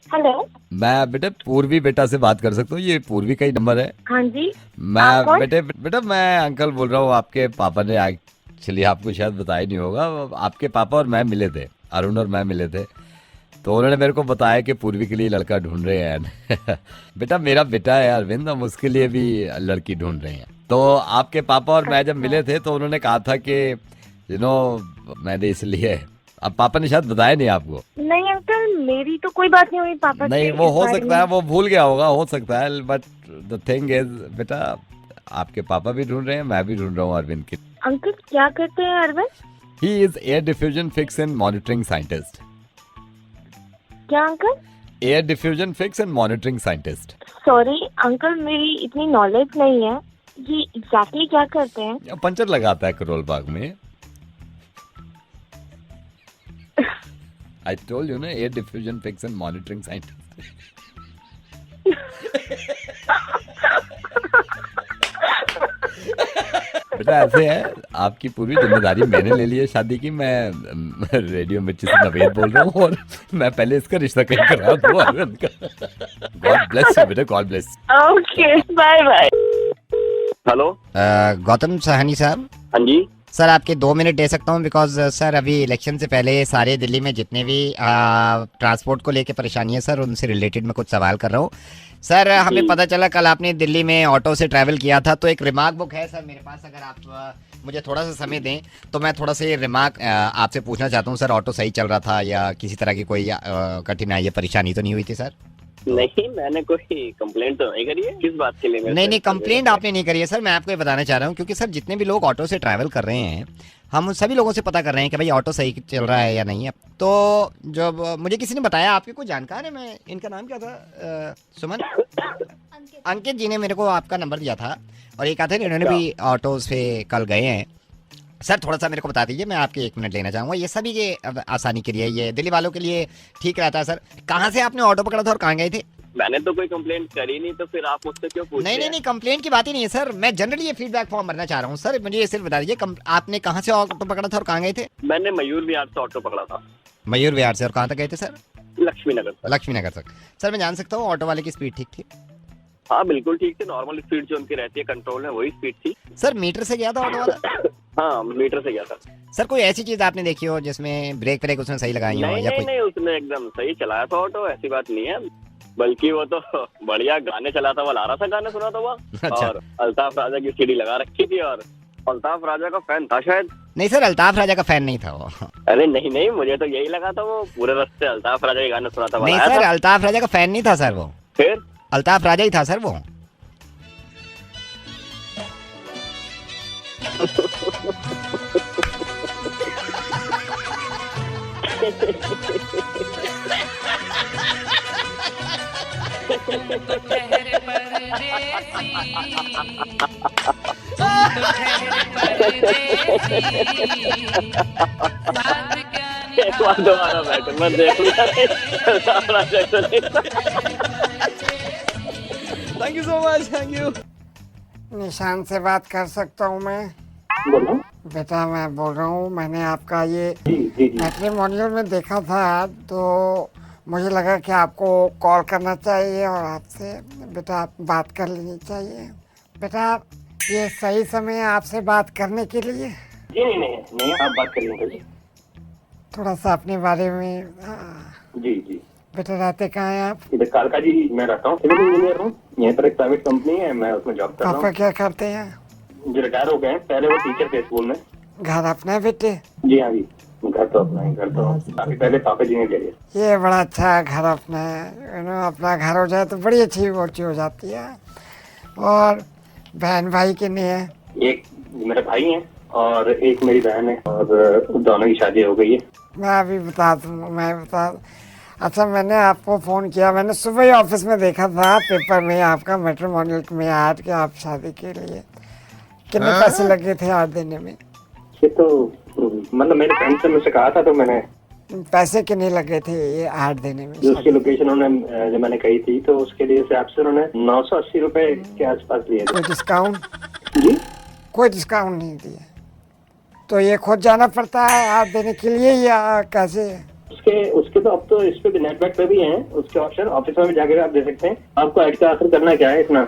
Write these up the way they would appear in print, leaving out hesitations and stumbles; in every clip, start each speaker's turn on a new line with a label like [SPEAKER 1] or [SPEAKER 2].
[SPEAKER 1] Hello.
[SPEAKER 2] मैं बेटा पूर्वी बेटा से बात कर सकता हूँ? ये पूर्वी का ही नंबर है।
[SPEAKER 1] हाँ जी।
[SPEAKER 2] मैं
[SPEAKER 1] आप कौन?
[SPEAKER 2] बेटा मैं अंकल बोल रहा हूँ। आपके पापा ने एक्चुअली आपको शायद बताया नहीं होगा। आपके पापा और मैं मिले थे, अरुण और मैं मिले थे। तो उन्होंने मेरे को बताया कि पूर्वी के लिए लड़का ढूंढ रहे हैं। बेटा मेरा बेटा है अरविंद, हम उसके लिए भी लड़की ढूंढ रहे हैं। तो आपके पापा और मैं जब
[SPEAKER 1] अच्छा।
[SPEAKER 2] मिले थे तो उन्होंने कहा था कि यू नो मैंने इसलिए, अब पापा ने शायद बताया नहीं आपको।
[SPEAKER 1] नहीं अंकल, मेरी तो कोई बात नहीं हुई पापा
[SPEAKER 2] नहीं,
[SPEAKER 1] से
[SPEAKER 2] वो
[SPEAKER 1] इस
[SPEAKER 2] हो
[SPEAKER 1] बारे
[SPEAKER 2] सकता
[SPEAKER 1] में।
[SPEAKER 2] है वो भूल गया होगा, हो सकता है। बट द थिंग इज बेटा, आपके पापा भी ढूंढ रहे हैं, मैं भी ढूंढ रहा हूँ अरविंद की।
[SPEAKER 1] अंकल क्या करते हैं Arvind?
[SPEAKER 2] He is air diffusion fix and monitoring scientist.
[SPEAKER 1] क्या uncle?
[SPEAKER 2] Air diffusion fix and monitoring scientist.
[SPEAKER 1] Sorry uncle, मेरी इतनी नॉलेज नहीं है। ये एग्जैक्टली क्या करते हैं?
[SPEAKER 2] पंचर लगाता है करोल बाग में। आई टोल्ड यू ना, air diffusion fix and monitoring scientist. बेटा ऐसे है, आपकी पूरी जिम्मेदारी मैंने ले ली है शादी की। मैं रेडियो मिर्ची से नवेद बोल रहा हूँ और मैं पहले इसका रिश्ता कहीं करा दूँ अरविंद का। गॉड ब्लेस यू बेटा, God bless.
[SPEAKER 1] Okay, bye bye.
[SPEAKER 3] Hello.
[SPEAKER 4] Gautam Sahni साहब,
[SPEAKER 3] हाँ जी।
[SPEAKER 4] सर आपके 2 मिनट दे सकता हूँ? बिकॉज सर अभी इलेक्शन से पहले सारे दिल्ली में जितने भी ट्रांसपोर्ट को लेके परेशानी है सर, उनसे रिलेटेड मैं कुछ सवाल कर रहा हूँ। सर हमें पता चला कल आपने दिल्ली में ऑटो से ट्रैवल किया था, तो एक रिमार्क बुक है सर मेरे पास। अगर आप मुझे थोड़ा सा समय दें तो मैं थोड़ा सा ये रिमार्क आपसे पूछना चाहता हूँ। सर ऑटो सही चल रहा था या किसी तरह की कोई कठिनाई या परेशानी तो नहीं हुई थी सर?
[SPEAKER 3] नहीं, मैंने कोई कंप्लेंट तो नहीं करी है। किस बात के लिए?
[SPEAKER 4] नहीं, कंप्लेंट आपने नहीं करी है सर। मैं आपको ये बताना चाह रहा हूँ क्योंकि सर जितने भी लोग ऑटो से ट्रैवल कर रहे हैं, हम उन सभी लोगों से पता कर रहे हैं कि भाई ऑटो सही चल रहा है या नहीं है। तो जब मुझे किसी ने बताया, आपके कोई जानकार है, मैं इनका नाम क्या था, सुमन, अंकित जी ने मेरे को आपका नंबर दिया था और ये कहा था इन्होंने भी ऑटो से कल गए हैं। सर थोड़ा सा मेरे को बता दीजिए, मैं आपके 1 मिनट लेना चाहूँगा। ये सभी के आसानी के लिए, ये दिल्ली वालों के लिए ठीक रहता है सर। कहाँ से आपने ऑटो पकड़ा था और कहाँ गए थे?
[SPEAKER 3] मैंने तो कोई कंप्लेंट करी नहीं, तो फिर आप मुझसे क्यों पूछ रहे हैं?
[SPEAKER 4] नहीं, कंप्लेंट की बात ही नहीं है सर। मैं जनरली ये फीडबैक फॉर्म भरना चाह रहा हूँ सर। मुझे ये सिर्फ बता दीजिए आपने कहाँ से ऑटो पकड़ा था और कहाँ गए थे?
[SPEAKER 3] मैंने मयूर विहार से ऑटो पकड़ा था।
[SPEAKER 4] मयूर विहार से, और कहाँ तक गए थे सर?
[SPEAKER 3] लक्ष्मी नगर से।
[SPEAKER 4] लक्ष्मी नगर तक। सर मैं जान सकता हूँ ऑटो वाले की स्पीड ठीक थी?
[SPEAKER 3] हाँ बिल्कुल ठीक थी। नॉर्मल स्पीड जो उनकी रहती है कंट्रोल है, वही स्पीड थी।
[SPEAKER 4] सर मीटर से गया था ऑटो वाला?
[SPEAKER 3] हाँ मीटर से गया था।
[SPEAKER 4] सर कोई ऐसी चीज आपने देखी हो जिसमें ब्रेक व्रेक उसने सही लगाई हो
[SPEAKER 3] नहीं
[SPEAKER 4] या
[SPEAKER 3] नहीं
[SPEAKER 4] कोई?
[SPEAKER 3] नहीं, उसने एकदम सही चलाया था ऑटो, ऐसी बात नहीं है। बल्कि वो तो बढ़िया गाने चलाता हुआ ला रहा था, गाने सुना था वो।
[SPEAKER 4] अच्छा।
[SPEAKER 3] और अल्ताफ राजा की सीडी लगा रखी थी और अल्ताफ राजा का फैन था शायद।
[SPEAKER 4] नहीं सर, अल्ताफ राजा का फैन नहीं था वो।
[SPEAKER 3] अरे नहीं नहीं, मुझे तो यही लगा था। वो पूरे रास्ते अल्ताफ राजा के गाने सुना था।
[SPEAKER 4] नहीं सर, अल्ताफ राजा का फैन नहीं था सर वो।
[SPEAKER 3] फिर
[SPEAKER 4] अल्ताफ राजा ही था सर वो।
[SPEAKER 3] एक बार दोबारा बैठ, मैं देख लूंगा।
[SPEAKER 2] Thank you so much, thank you.
[SPEAKER 5] निशान से बात कर सकता हूँ मैं?
[SPEAKER 3] बोलो।
[SPEAKER 5] बेटा मैं बोल रहा हूँ, मैंने आपका ये
[SPEAKER 3] जी जी जी।
[SPEAKER 5] मैट्रिमोनियल में देखा था, तो मुझे लगा कि आपको कॉल करना चाहिए और आपसे बेटा आप बात कर लेनी चाहिए। बेटा ये सही समय है आपसे बात करने के लिए?
[SPEAKER 3] जी नहीं नहीं नहीं, आप बात करिए जी।
[SPEAKER 5] थोड़ा सा अपने बारे में
[SPEAKER 3] जी जी।
[SPEAKER 5] बेटा रहते कहाँ हैं आप?
[SPEAKER 3] इधर कालका जी मैं रहता हूँ, सिविल इंजीनियर हूँ। यहाँ पर एक प्राइवेट कंपनी है, मैं उसमें जॉब कर रहा
[SPEAKER 5] पापा
[SPEAKER 3] हूँ।
[SPEAKER 5] क्या करते हैं?
[SPEAKER 3] जो रिटायर हो गए हैं, पहले वो टीचर थे स्कूल में।
[SPEAKER 5] घर अपना है बेटे?
[SPEAKER 3] जी हाँ जी, घर तो अपना है। घर तो काफी पहले पापा जी ने ले लिया।
[SPEAKER 5] ये बड़ा अच्छा है, घर अपना है। अपना घर हो जाए तो बड़ी अच्छी वोटी हो जाती है। और बहन भाई कितने हैं?
[SPEAKER 3] एक मेरे भाई हैं और एक मेरी बहन है, और दोनों की शादी हो गई है।
[SPEAKER 5] मैं अभी बता दूँ, अच्छा मैंने आपको फ़ोन किया, मैंने सुबह ही ऑफिस में देखा था पेपर में आपका मैट्रिमोनियल में ऐड कि आप शादी के लिए। कितने पैसे लगे थे ऐड देने में?
[SPEAKER 3] ये तो मतलब मेरे फ्रेंड से मुझसे कहा था, तो मैंने
[SPEAKER 5] पैसे कितने लगे थे ये ऐड देने में?
[SPEAKER 3] जो उसकी लोकेशन उन्होंने जो मैंने कही थी, तो उसके लिए से आपसे उन्होंने 980 रुपए के आसपास लिए थे।
[SPEAKER 5] कोई डिस्काउंट?
[SPEAKER 3] जी
[SPEAKER 5] कोई डिस्काउंट नहीं दिया? तो ये खुद जाना पड़ता है ऐड देने के लिए या कैसे?
[SPEAKER 6] उसके उसके तो अब तो इस पे भी नेटवर्क पे भी हैं उसके ऑप्शन, ऑफिस में भी जाकर आप दे सकते हैं। आपको ऐड का आखिर करना क्या है इतना?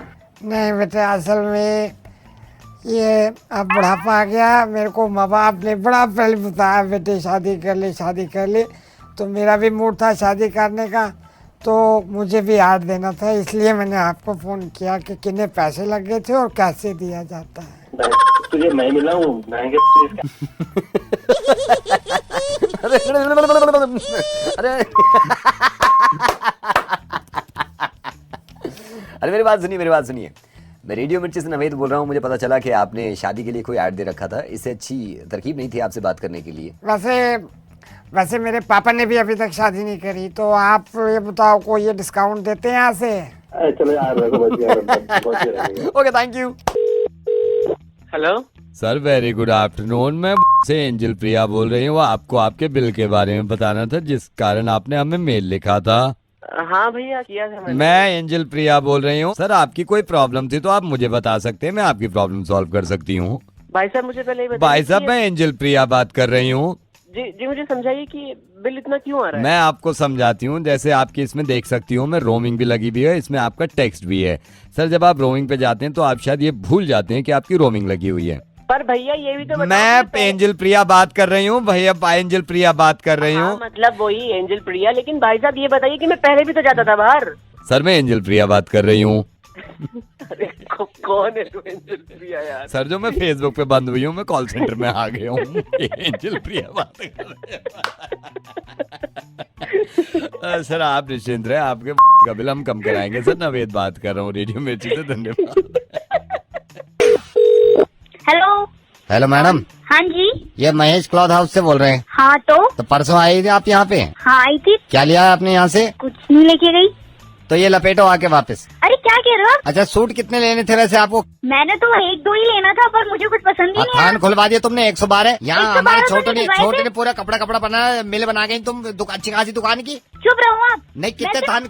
[SPEAKER 5] नहीं बेटे, असल में ये अब बुढ़ापा आ गया, मेरे को माँ बाप ने बड़ा पहले बताया बेटे शादी कर ले शादी कर ले, तो मेरा भी मूड था शादी करने का, तो मुझे भी ऐड देना था, इसलिए मैंने आपको फ़ोन किया कि कितने पैसे लगे थे और कैसे दिया जाता है।
[SPEAKER 6] तुझे मैं मिला हूँ महंगे
[SPEAKER 2] अरे अरे मेरी बात सुनिए। मैं रेडियो मिर्ची से नवेद बोल रहा हूँ। मुझे पता चला कि आपने शादी के लिए कोई ऐड दे रखा था। इससे अच्छी तरकीब नहीं थी आपसे बात करने के लिए।
[SPEAKER 5] वैसे मेरे पापा ने भी अभी तक शादी नहीं करी, तो आप ये बताओ कोई ये डिस्काउंट देते हैं यहाँ से?
[SPEAKER 6] चलो यार
[SPEAKER 2] okay, thank you.
[SPEAKER 3] Hello
[SPEAKER 2] sir, very good afternoon. मैं से एंजल प्रिया बोल रही हूँ। आपको आपके बिल के बारे में बताना था, जिस कारण आपने हमें मेल लिखा था।
[SPEAKER 3] हाँ भैया, किया था मैंने।
[SPEAKER 2] मैं एंजल प्रिया बोल रही हूँ। सर, आपकी कोई प्रॉब्लम थी तो आप मुझे बता सकते हैं, मैं आपकी प्रॉब्लम सॉल्व कर सकती हूँ।
[SPEAKER 3] भाई साहब मुझे पहले ही
[SPEAKER 2] भाई साहब, मैं एंजल प्रिया बात कर रही हूँ।
[SPEAKER 3] जी मुझे समझाइए कि बिल इतना क्यों आ रहा है।
[SPEAKER 2] मैं आपको समझाती हूँ। जैसे आपकी इसमें देख सकती हूँ मैं, रोमिंग भी लगी हुई है, इसमें आपका टेक्स्ट भी है। सर, जब आप रोमिंग पे जाते हैं तो आप शायद ये भूल जाते हैं कि आपकी रोमिंग लगी हुई है।
[SPEAKER 3] पर भैया ये भी तो बताओ
[SPEAKER 2] मैं
[SPEAKER 3] कि
[SPEAKER 2] एंजल प्रिया बात कर रही हूँ भैया, एंजल प्रिया बात कर रही
[SPEAKER 3] हाँ,
[SPEAKER 2] हूँ।
[SPEAKER 3] मतलब वही एंजल प्रिया। लेकिन भाई साहब ये बताइए कि मैं पहले भी तो जाता था बाहर।
[SPEAKER 2] सर, मैं एंजल प्रिया बात कर रही हूँ।
[SPEAKER 3] अरे कौन है तू एंजल प्रिया यार?
[SPEAKER 2] सर, जो मैं फेसबुक पे बंद हुई हूँ, मैं कॉल सेंटर में आ गया हूँ। एंजल प्रिया बात कर रहे हैं। सर, आप निश्चिंत रहे, आपके का बिल हम कम कराएंगे। सर, नवेद बात कर रहा हूँ रेडियो मिर्ची से। धन्यवाद।
[SPEAKER 4] हेलो मैडम,
[SPEAKER 1] हाँ जी।
[SPEAKER 4] ये महेश क्लॉथ हाउस से बोल रहे हैं।
[SPEAKER 1] हाँ
[SPEAKER 4] तो परसों आई थी आप यहाँ पे?
[SPEAKER 1] हाँ आई थी।
[SPEAKER 4] क्या लिया आपने यहाँ से?
[SPEAKER 1] कुछ नहीं लेके गई।
[SPEAKER 4] तो ये लपेटो आके वापस।
[SPEAKER 1] अरे क्या कह रहे हो आप?
[SPEAKER 4] अच्छा, सूट कितने लेने थे वैसे आपको?
[SPEAKER 1] मैंने तो 1-2 ही लेना था, पर मुझे कुछ पसंद ही नहीं आया।
[SPEAKER 4] थान खुलवा दिया तुमने 112। यहाँ
[SPEAKER 1] 112
[SPEAKER 4] हमारे
[SPEAKER 1] तो
[SPEAKER 4] छोटे
[SPEAKER 1] निभाए थे।
[SPEAKER 4] ने पूरा कपड़ा बना मिल बना गई तुम अच्छी खासी दुकान की।
[SPEAKER 1] चुप रहो आप।
[SPEAKER 4] नहीं, कितने थान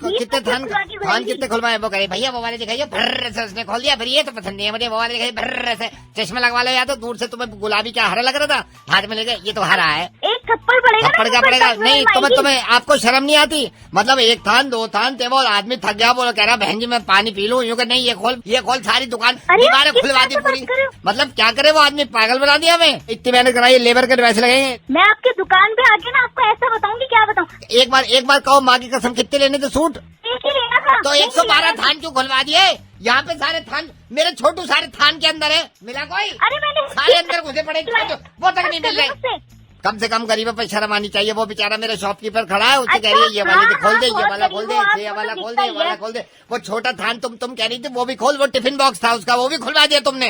[SPEAKER 4] कितने खुलवाए? वो कहे भैया मोबाइल दिखाइए, भर्र से उसने खोल दिया। फिर ये तो पसंद नहीं है मुझे, मोबाइल दिखाइए, भर्र से चश्मा लगवा लो। या तो दूर से तुम्हें गुलाबी क्या हरा लग रहा था, हाथ में लेके ये तो हरा है।
[SPEAKER 1] एक थप्पड़ पड़ेगा।
[SPEAKER 4] थप्पड़ क्या पड़ेगा? नहीं, तुम्हें आपको शर्म नहीं आती? मतलब 1 थान 2 थान थे, वो आदमी थक गया, बोलो कह रहा बहन जी मैं पानी पी लूं। यूँ कि नहीं, ये खोल सारी दुकान दीवारें खुलवा दी पूरी। मतलब क्या करे वो आदमी, पागल बना दिया हमें। इतनी मेहनत कराई, लेबर के पैसे लगेंगे।
[SPEAKER 1] मैं आपकी दुकान पे आके ना आपको ऐसा बताऊंगी, क्या बताऊं।
[SPEAKER 4] एक बार कहो, माँ की कसम कितने लेने थे सूट?
[SPEAKER 1] एक ही लेना था।
[SPEAKER 4] तो 112 थान क्यों खुलवा दिए? यहाँ पे सारे थान मेरे छोटू सारे थान के अंदर है। मिला कोई?
[SPEAKER 1] अरे मैंने
[SPEAKER 4] सारे अंदर घुसे पड़े, वो तक नहीं मिल रहे। कम से कम गरीबों पर शर्म आनी चाहिए। वो बेचारा मेरे शॉपकीपर खड़ा है, उससे कह रही है ये वाले खोल दे, ये वाला खोल दे, ये वाला खोल दे, ये वाला खोल दे। वो छोटा थान तुम कह रही थी वो भी खोल। वो टिफिन बॉक्स था उसका, वो भी खुलवा दिया तुमने।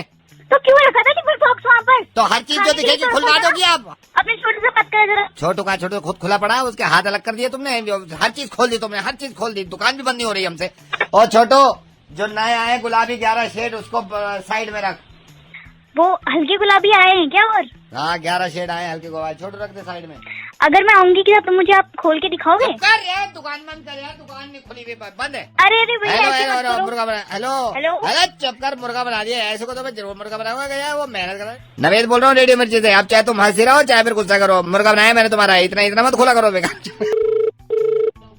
[SPEAKER 1] तो क्यों रखा था टिफिन बॉक्स वहाँ पर?
[SPEAKER 4] तो हर चीज जो दिखेगी खुलवा दोगी आप?
[SPEAKER 1] अपने छोटे से पत्ता जरा।
[SPEAKER 4] छोटू खुद खुला पड़ा है, उसके हाथ अलग कर दिए तुमने। हर चीज खोल दी तुमने, हर चीज खोल दी। दुकान भी बंद नहीं हो रही हमसे। और छोटू, जो नए आए गुलाबी 11 शेड, उसको साइड में रख।
[SPEAKER 1] वो हल्के गुलाबी आए हैं क्या? और
[SPEAKER 4] हाँ, 11 शेड आए हल्के गुलाबी। छोटू रख दे साइड में।
[SPEAKER 1] अगर मैं आऊंगी क्या तो मुझे आप खोल के दिखाओगे?
[SPEAKER 4] कर यार, दुकान बंद कर यार, दुकान नहीं खुली हुई, बंद है।
[SPEAKER 1] अरे भैया ऐसे मत
[SPEAKER 4] हेलो,
[SPEAKER 1] करो।
[SPEAKER 4] मुर्गा बना। Hello
[SPEAKER 1] hello.
[SPEAKER 4] अरे चुप कर, मुर्गा बना दिया। ऐसे को तो मैं जरूर मुर्गा बनाऊंगा। गया वो मेहनत कर रहा है। नवेद बोल रहा हूँ रेडियो मिर्ची से। आप चाहे तुम हंसी रहो, चाहे फिर गुस्सा करो। मुर्गा बनाया मैंने तुम्हारा, इतना मत खोला करो बेकार।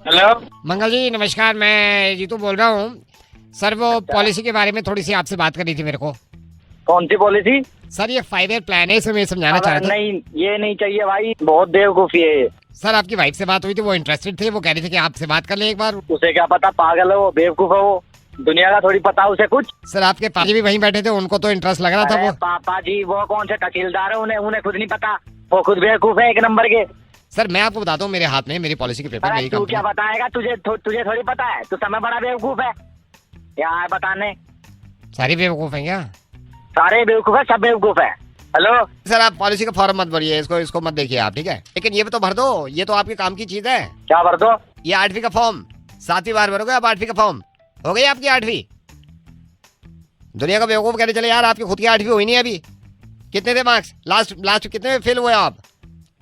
[SPEAKER 3] हेलो
[SPEAKER 4] मंगल जी नमस्कार, मैं जीतू बोल रहा हूँ। सर, वो पॉलिसी के बारे में थोड़ी सी आपसे बात करनी थी मेरे को।
[SPEAKER 3] कौन सी पॉलिसी?
[SPEAKER 4] सर, ये 5 ईयर प्लान है, इसे मैं समझाना चाह रहा था।
[SPEAKER 3] नहीं, ये नहीं चाहिए भाई, बहुत बेवकूफी है ये।
[SPEAKER 4] सर, आपकी वाइफ से बात हुई थी, वो इंटरेस्टेड थे, वो कह रहे थे कि आपसे बात कर ले एक बार।
[SPEAKER 3] उसे क्या पता, पागल है वो, बेवकूफ है वो, दुनिया का थोड़ी पता उसे कुछ।
[SPEAKER 4] सर, आपके पापा भी वहीं बैठे थे, उनको तो इंटरेस्ट लग रहा था। वो
[SPEAKER 3] पापा जी वो कौन से तहसीलदार है, उन्हें खुद नहीं पता, वो खुद बेवकूफ है 1 नंबर के।
[SPEAKER 4] सर, मैं आपको बताता हूँ, मेरे हाथ में मेरी पॉलिसी के पेपर, मेरी
[SPEAKER 3] तू क्या
[SPEAKER 4] कंपनी।
[SPEAKER 3] बताएगा? तुझे थोड़ी पता है, तू समय बड़ा बेवकूफ है यार बताने।
[SPEAKER 4] सारी बेवकूफ है क्या?
[SPEAKER 3] सारे बेवकूफ है, सब बेवकूफ है। हेलो
[SPEAKER 4] सर, आप पॉलिसी का फॉर्म मत भरिए, इसको मत देखिए आप, ठीक है? लेकिन ये भी तो भर दो, ये तो आपके काम की चीज है।
[SPEAKER 3] क्या भर दो?
[SPEAKER 4] ये 8वीं का फॉर्म 7वीं बार भरोगे आप। 8वीं का फॉर्म हो गई आपकी 8वीं। दुनिया का बेवकूफ कहने चले यार, आपकी खुद की 8वीं हुई नहीं अभी। कितने थे मार्क्स? लास्ट कितने में फेल हुए आप?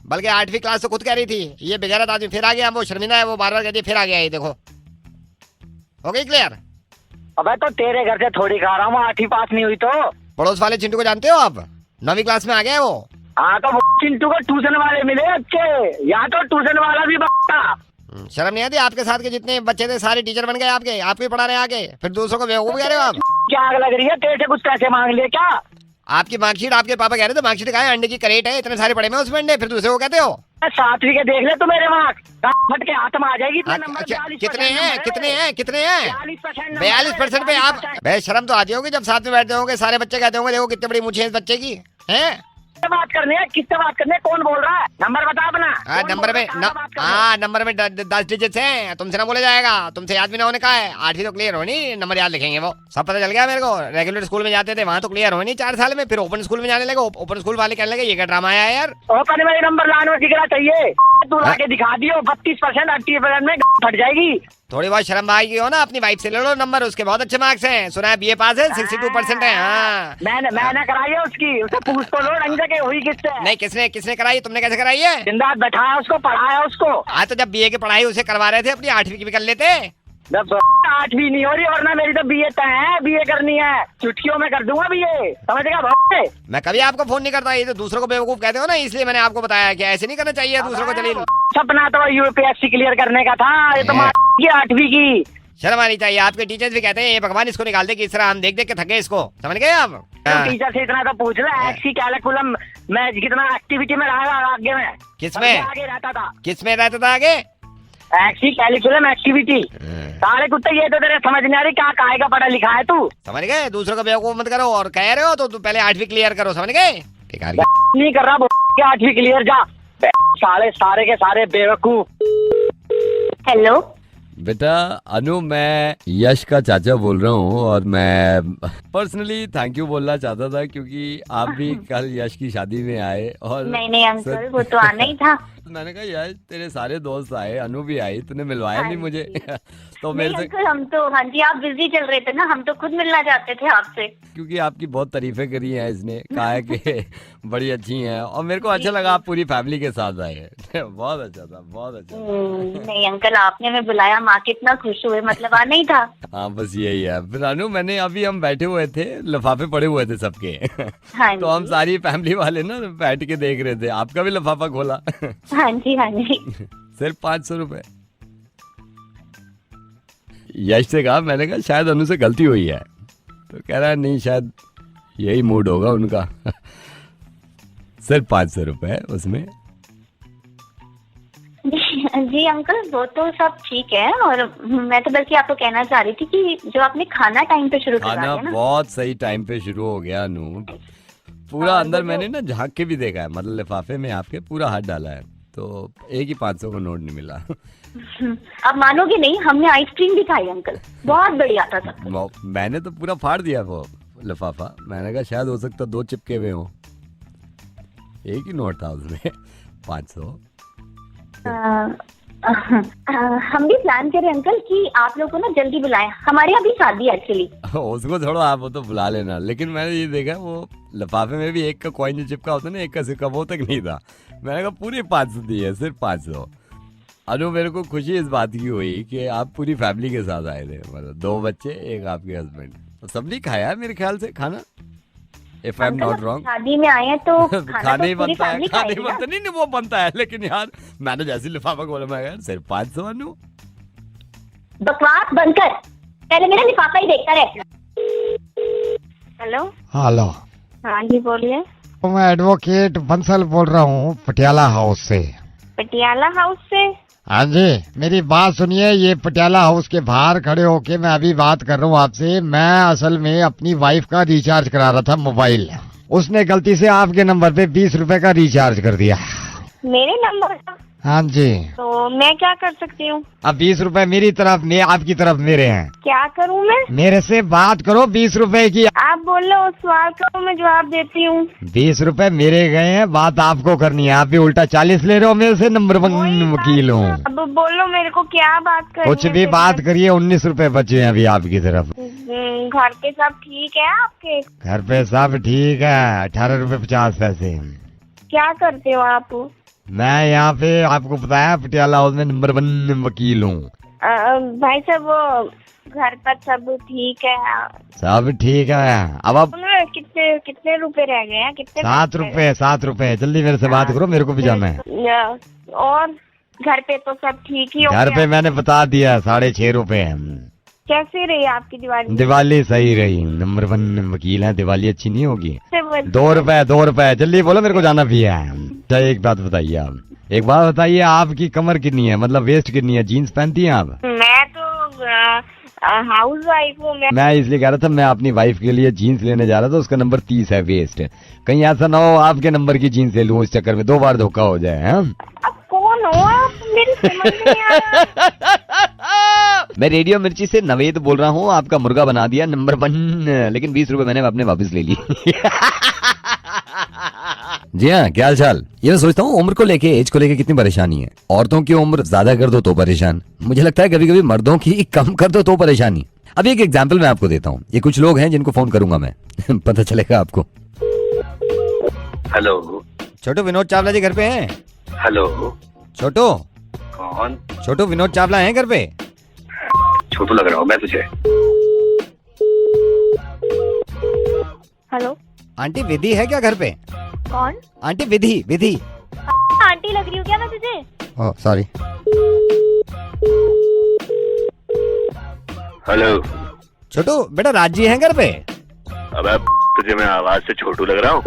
[SPEAKER 4] बल्कि 8वीं क्लास तो खुद कह रही थी। ये बेगैरत आदमी फिर आ गया, वो शर्मिंदा है, वो बार कहती है फिर आ गया। ये देखो, हो गई क्लियर?
[SPEAKER 3] अबे तो तेरे घर से थोड़ी खा रहा हूँ, 8वीं पास नहीं हुई तो।
[SPEAKER 4] पड़ोस वाले चिंटू को जानते हो आप? 9वीं क्लास में आ गया है वो।
[SPEAKER 7] हाँ तो वो चिंटू को ट्यूशन वाले मिले अच्छे, या तो ट्यूशन वाला भी बता।
[SPEAKER 4] शर्म नहीं आती? आपके साथ के जितने बच्चे थे सारे टीचर बन गए आपके, आपको ही पढ़ा रहे आगे, फिर दूसरों को बेवकूफ कह रहे हो आप।
[SPEAKER 7] क्या आग लग रही है? तेरे से कुछ पैसे मांग लिए क्या?
[SPEAKER 4] आपकी मार्कशीट आपके पापा कह रहे थे, मार्कशीट कहा है, अंडे की करेट है, इतने सारे पड़े में उसमें अंडे, फिर दूसरे को कहते हो।
[SPEAKER 7] 7वीं के देख ले तू मेरे मार्क्स, फट के हाथ में आ जाएगी।
[SPEAKER 4] अच्छा, कितने हैं 42% पे आप बेशरम तो आती होगी जब साथ में बैठते होंगे, सारे बच्चे कहते होंगे देखो कितनी बड़ी मूंछें इस बच्चे की हैं।
[SPEAKER 7] किससे बात करनी है? किससे बात करनी है? कौन बोल रहा है? नंबर बता अपना।
[SPEAKER 4] नंबर में 10 डिजिट हैं, तुमसे ना बोला जाएगा, तुमसे याद भी ना होने का है। 8वीं तो क्लियर होनी, नंबर याद लिखेंगे वो सब पता चल गया मेरे को। रेगुलर स्कूल में जाते थे वहाँ तो क्लियर होनी 4 साल में, फिर ओपन स्कूल में जाने लगे, ओपन स्कूल वाले कहने लगे ये क्या ड्रामा है यार।
[SPEAKER 7] ओपन में नंबर लाने में दिखना चाहिए, तू लाके दिखा दियो। 32% 38% में फट जाएगी।
[SPEAKER 4] थोड़ी बहुत शर्म आएगी हो ना, अपनी वाइफ से ले लो नंबर, उसके बहुत अच्छे मार्क्स हैं, सुना है बीए पास है, 62% है। हाँ
[SPEAKER 7] मैंने कराई है उसकी, उसे पूछ तो लो ढंग से हुई किससे।
[SPEAKER 4] नहीं, किसने कराई? तुमने कैसे कराई है?
[SPEAKER 7] जिंदा बैठाया उसको, पढ़ाया उसको।
[SPEAKER 4] हाँ तो जब बीए की पढ़ाई उसे करवा रहे थे, अपनी 8वीं की भी कर लेते।
[SPEAKER 7] जब 8वीं नहीं हो रही, वरना मेरी तो बीए तय है, बीए करनी है, चुटकियों में कर दूंगा बीए, समझेगा भाई? मैं
[SPEAKER 4] कभी आपको फोन नहीं करता, ये तो दूसरों को बेवकूफ कहते हो ना, इसलिए मैंने आपको बताया कि ऐसे नहीं करना चाहिए दूसरों को। जलील
[SPEAKER 7] सपना तो यूपीएससी क्लियर करने का था, ये तो 8वीं की।
[SPEAKER 4] शर्म आनी चाहिए, आपके टीचर्स भी कहते हैं ये भगवान इसको निकाल दे, किस तरह हम देख देख के थके इसको, समझ गए आप?
[SPEAKER 7] टीचर से इतना तो पूछ ले, एक्सी कैलकुलम में कितना एक्टिविटी में रहा आगे में,
[SPEAKER 4] किसमें
[SPEAKER 7] आगे रहता था,
[SPEAKER 4] किसमें रहता था आगे?
[SPEAKER 7] एक्सी कैलकुलम एक्टिविटी। सारे कुत्ते ये तो तेरे समझ नहीं आ रही, क्या काहे का पढ़ा लिखा है तू?
[SPEAKER 4] समझ गए? दूसरों को बेवकूफ मत करो, और कह रहे हो तो पहले 8वीं क्लियर करो, समझ गए?
[SPEAKER 7] नहीं कर रहा 8वीं क्लियर, जा सारे के सारे बेवकूफ।
[SPEAKER 1] हेलो
[SPEAKER 2] बेटा अनु, मैं यश का चाचा बोल रहा हूँ, और मैं पर्सनली थैंक यू बोलना चाहता था क्योंकि आप भी कल यश की शादी में आए। और
[SPEAKER 1] नहीं अंकल, वो तो आना ही था।
[SPEAKER 2] मैंने कहा यार तेरे सारे दोस्त आए, अनु भी आई, तूने मिलवाया नहीं मुझे। तो मेरे से
[SPEAKER 1] अंकल हम तो, हाँ जी आप बिजी चल रहे थे ना, हम तो खुद मिलना चाहते थे आपसे।
[SPEAKER 2] क्योंकि आपकी बहुत तारीफें करी हैं इसने, कहा है कि बड़ी अच्छी हैं, और मेरे को अच्छा लगा आप पूरी फैमिली के साथ आए। बहुत अच्छा था, बहुत अच्छा।
[SPEAKER 1] नहीं अंकल, आपने हमें बुलाया, माँ कितना खुश हुए, मतलब आना ही था।
[SPEAKER 2] हाँ बस यही है। फिर अनु, मैंने अभी हम बैठे हुए थे, लिफाफे पड़े हुए थे सबके।
[SPEAKER 1] हाँ
[SPEAKER 2] तो हम सारी फैमिली वाले ना बैठ के देख रहे थे, आपका भी लिफाफा खोला।
[SPEAKER 1] हाँ जी
[SPEAKER 2] सिर्फ 500 रुपए। यश से कहा, मैंने कहा शायद अनु से गलती हुई है, तो कह रहा है नहीं शायद यही मूड होगा उनका। सिर्फ 500 रुपए उसमें।
[SPEAKER 1] जी अंकल वो तो सब ठीक है, और मैं तो बल्कि आपको कहना चाह रही थी कि जो आपने खाना टाइम पे शुरू करा
[SPEAKER 2] खाना
[SPEAKER 1] दिया ना,
[SPEAKER 2] बहुत सही टाइम पे शुरू हो गया अनु। पूरा अंदर मैंने ना झांक के भी देखा है, मतलब लिफाफे में आपके पूरा हाथ डाला है, तो एक ही 500 का नोट नहीं मिला।
[SPEAKER 1] आप मानोगे नहीं, हमने आइसक्रीम भी खाई अंकल, बहुत बढ़िया था सब।
[SPEAKER 2] मैंने तो पूरा फाड़ दिया वो लिफाफा, मैंने कहा शायद हो सकता 2 चिपके हुए हो, एक ही नोट था उसमें 500।
[SPEAKER 1] हम भी प्लान करें अंकल कि आप लोग को ना जल्दी बुलाएं, हमारे यहाँ भी शादी है एक्चुअली।
[SPEAKER 2] उसको छोड़ो, आप वो तो बुला लेना, लेकिन मैंने ये देखा वो लिफाफे में भी एक का कॉइन जो चिपका होता है ना, एक का सिक्का, वो तक नहीं था। मैंने कहा पूरी 500 दी है, सिर्फ 500। अनु मेरे को खुशी इस बात की हुई कि आप पूरी फैमिली के साथ आए थे, मतलब 2 बच्चे, एक आपके हस्बैंड, तो सबने खाया है मेरे ख्याल से खाना, if I am not wrong.
[SPEAKER 1] शादी में आए हैं तो
[SPEAKER 2] खाने ही बनता है, खाने ही बनता नहीं, वो बनता है, लेकिन यार मैंने जैसे लिफाफा खोला, मैं यार सिर्फ 500 अनु।
[SPEAKER 1] बकवास बंद कर, पहले मेरा लिफाफा ही देखता रहे। हेलो
[SPEAKER 5] हेलो,
[SPEAKER 1] हाँ जी बोलिए।
[SPEAKER 5] मैं एडवोकेट बंसल बोल रहा हूँ पटियाला हाउस से।
[SPEAKER 1] पटियाला हाउस से?
[SPEAKER 5] हाँ जी, मेरी बात सुनिए, ये पटियाला हाउस के बाहर खड़े होके मैं अभी बात कर रहा हूँ आपसे। मैं असल में अपनी वाइफ का रिचार्ज करा रहा था मोबाइल, उसने गलती से आपके नंबर पे 20 रुपए का रिचार्ज कर दिया।
[SPEAKER 1] मेरे नंबर का?
[SPEAKER 5] हाँ जी।
[SPEAKER 1] तो मैं क्या कर सकती हूँ?
[SPEAKER 5] अब 20 रुपए मेरी तरफ, आपकी तरफ मेरे हैं।
[SPEAKER 1] क्या करूँ मैं?
[SPEAKER 5] मेरे से बात करो 20 रुपए की।
[SPEAKER 1] आप बोलो, उस सवाल का मैं जवाब देती हूँ।
[SPEAKER 5] 20 रुपए मेरे गए हैं, बात आपको करनी है, आप भी उल्टा 40 ले रहे हो मेरे से। नंबर 1 वकील हूँ।
[SPEAKER 1] अब बोलो मेरे को क्या बात करनी है?
[SPEAKER 5] कुछ भी बात करिए। 19 रुपए बचे हैं अभी आपकी तरफ।
[SPEAKER 1] घर पे सब ठीक है आपके?
[SPEAKER 5] घर पे सब ठीक है। 18 रुपए 50 पैसे।
[SPEAKER 1] क्या करते हो आप?
[SPEAKER 5] मैं यहाँ पे आपको बताया पटियाला हाउस में नंबर 1 वकील हूँ।
[SPEAKER 1] भाई साहब वो घर पर सब ठीक है।
[SPEAKER 4] सब ठीक है। अब आप
[SPEAKER 1] ना कितने कितने रुपए रह गए हैं? कितने
[SPEAKER 4] 7 रुपए जल्दी मेरे से बात करो, मेरे को भी जाना है।
[SPEAKER 1] और घर पे तो सब ठीक ही हो
[SPEAKER 4] घर
[SPEAKER 1] गया।
[SPEAKER 4] पे मैंने बता दिया 6.5 रुपए।
[SPEAKER 1] कैसे रही आपकी दिवाली?
[SPEAKER 4] दिवाली सही रही, नंबर 1 वकील है, दिवाली अच्छी नहीं होगी।
[SPEAKER 1] से वो-
[SPEAKER 4] 2 रुपए जल्दी बोलो, मेरे को जाना भी है। अच्छा एक बात बताइए आप, एक बात बताइए, आपकी कमर कितनी है, मतलब वेस्ट कितनी है, जीन्स पहनती हैं आप?
[SPEAKER 1] मैं तो हाउस वाइफ हूँ।
[SPEAKER 4] मैं इसलिए कह रहा था, मैं अपनी वाइफ के लिए जीन्स लेने जा रहा था, उसका नंबर 30 है वेस्ट। कहीं ऐसा ना हो आपके नंबर की जीन्स ले लूं, इस चक्कर में 2 बार धोखा हो जाए। हाँ?
[SPEAKER 1] अब कौन हो आप? मेरी समझ नहीं आ रहा।
[SPEAKER 4] मैं रेडियो मिर्ची से नवेद बोल रहा हूँ, आपका मुर्गा बना दिया नंबर 1, लेकिन 20 रुपए मैंने अपने वापस ले लिए।
[SPEAKER 2] जी हाँ, क्या हाल चाल। ये मैं सोचता हूँ उम्र को लेके, एज को लेके कितनी परेशानी है। औरतों की उम्र ज्यादा कर दो तो परेशान, मुझे लगता है कभी कभी मर्दों की कम कर दो तो परेशानी। अब एक एग्जाम्पल मैं आपको देता हूँ। ये कुछ लोग हैं जिनको फोन करूंगा मैं पता चलेगा आपको।
[SPEAKER 3] हेलो
[SPEAKER 4] छोटू, विनोद चावला जी घर पे हैं?
[SPEAKER 3] हेलो
[SPEAKER 4] छोटू,
[SPEAKER 3] कौन?
[SPEAKER 4] छोटू विनोद चावला हैं घर पे?
[SPEAKER 3] छोटू लग रहा हूँ मैं तुझे।
[SPEAKER 1] हेलो,
[SPEAKER 4] आंटी विधि है क्या घर पे?
[SPEAKER 1] कौन?
[SPEAKER 4] आंटी विधि विधि।
[SPEAKER 1] आंटी लग रही हूँ क्या मैं तुझे?
[SPEAKER 4] Oh sorry.
[SPEAKER 3] हेलो
[SPEAKER 4] छोटू बेटा, राजी हैं घर पे?
[SPEAKER 3] अबे तुझे मैं आवाज से छोटू लग रहा हूँ?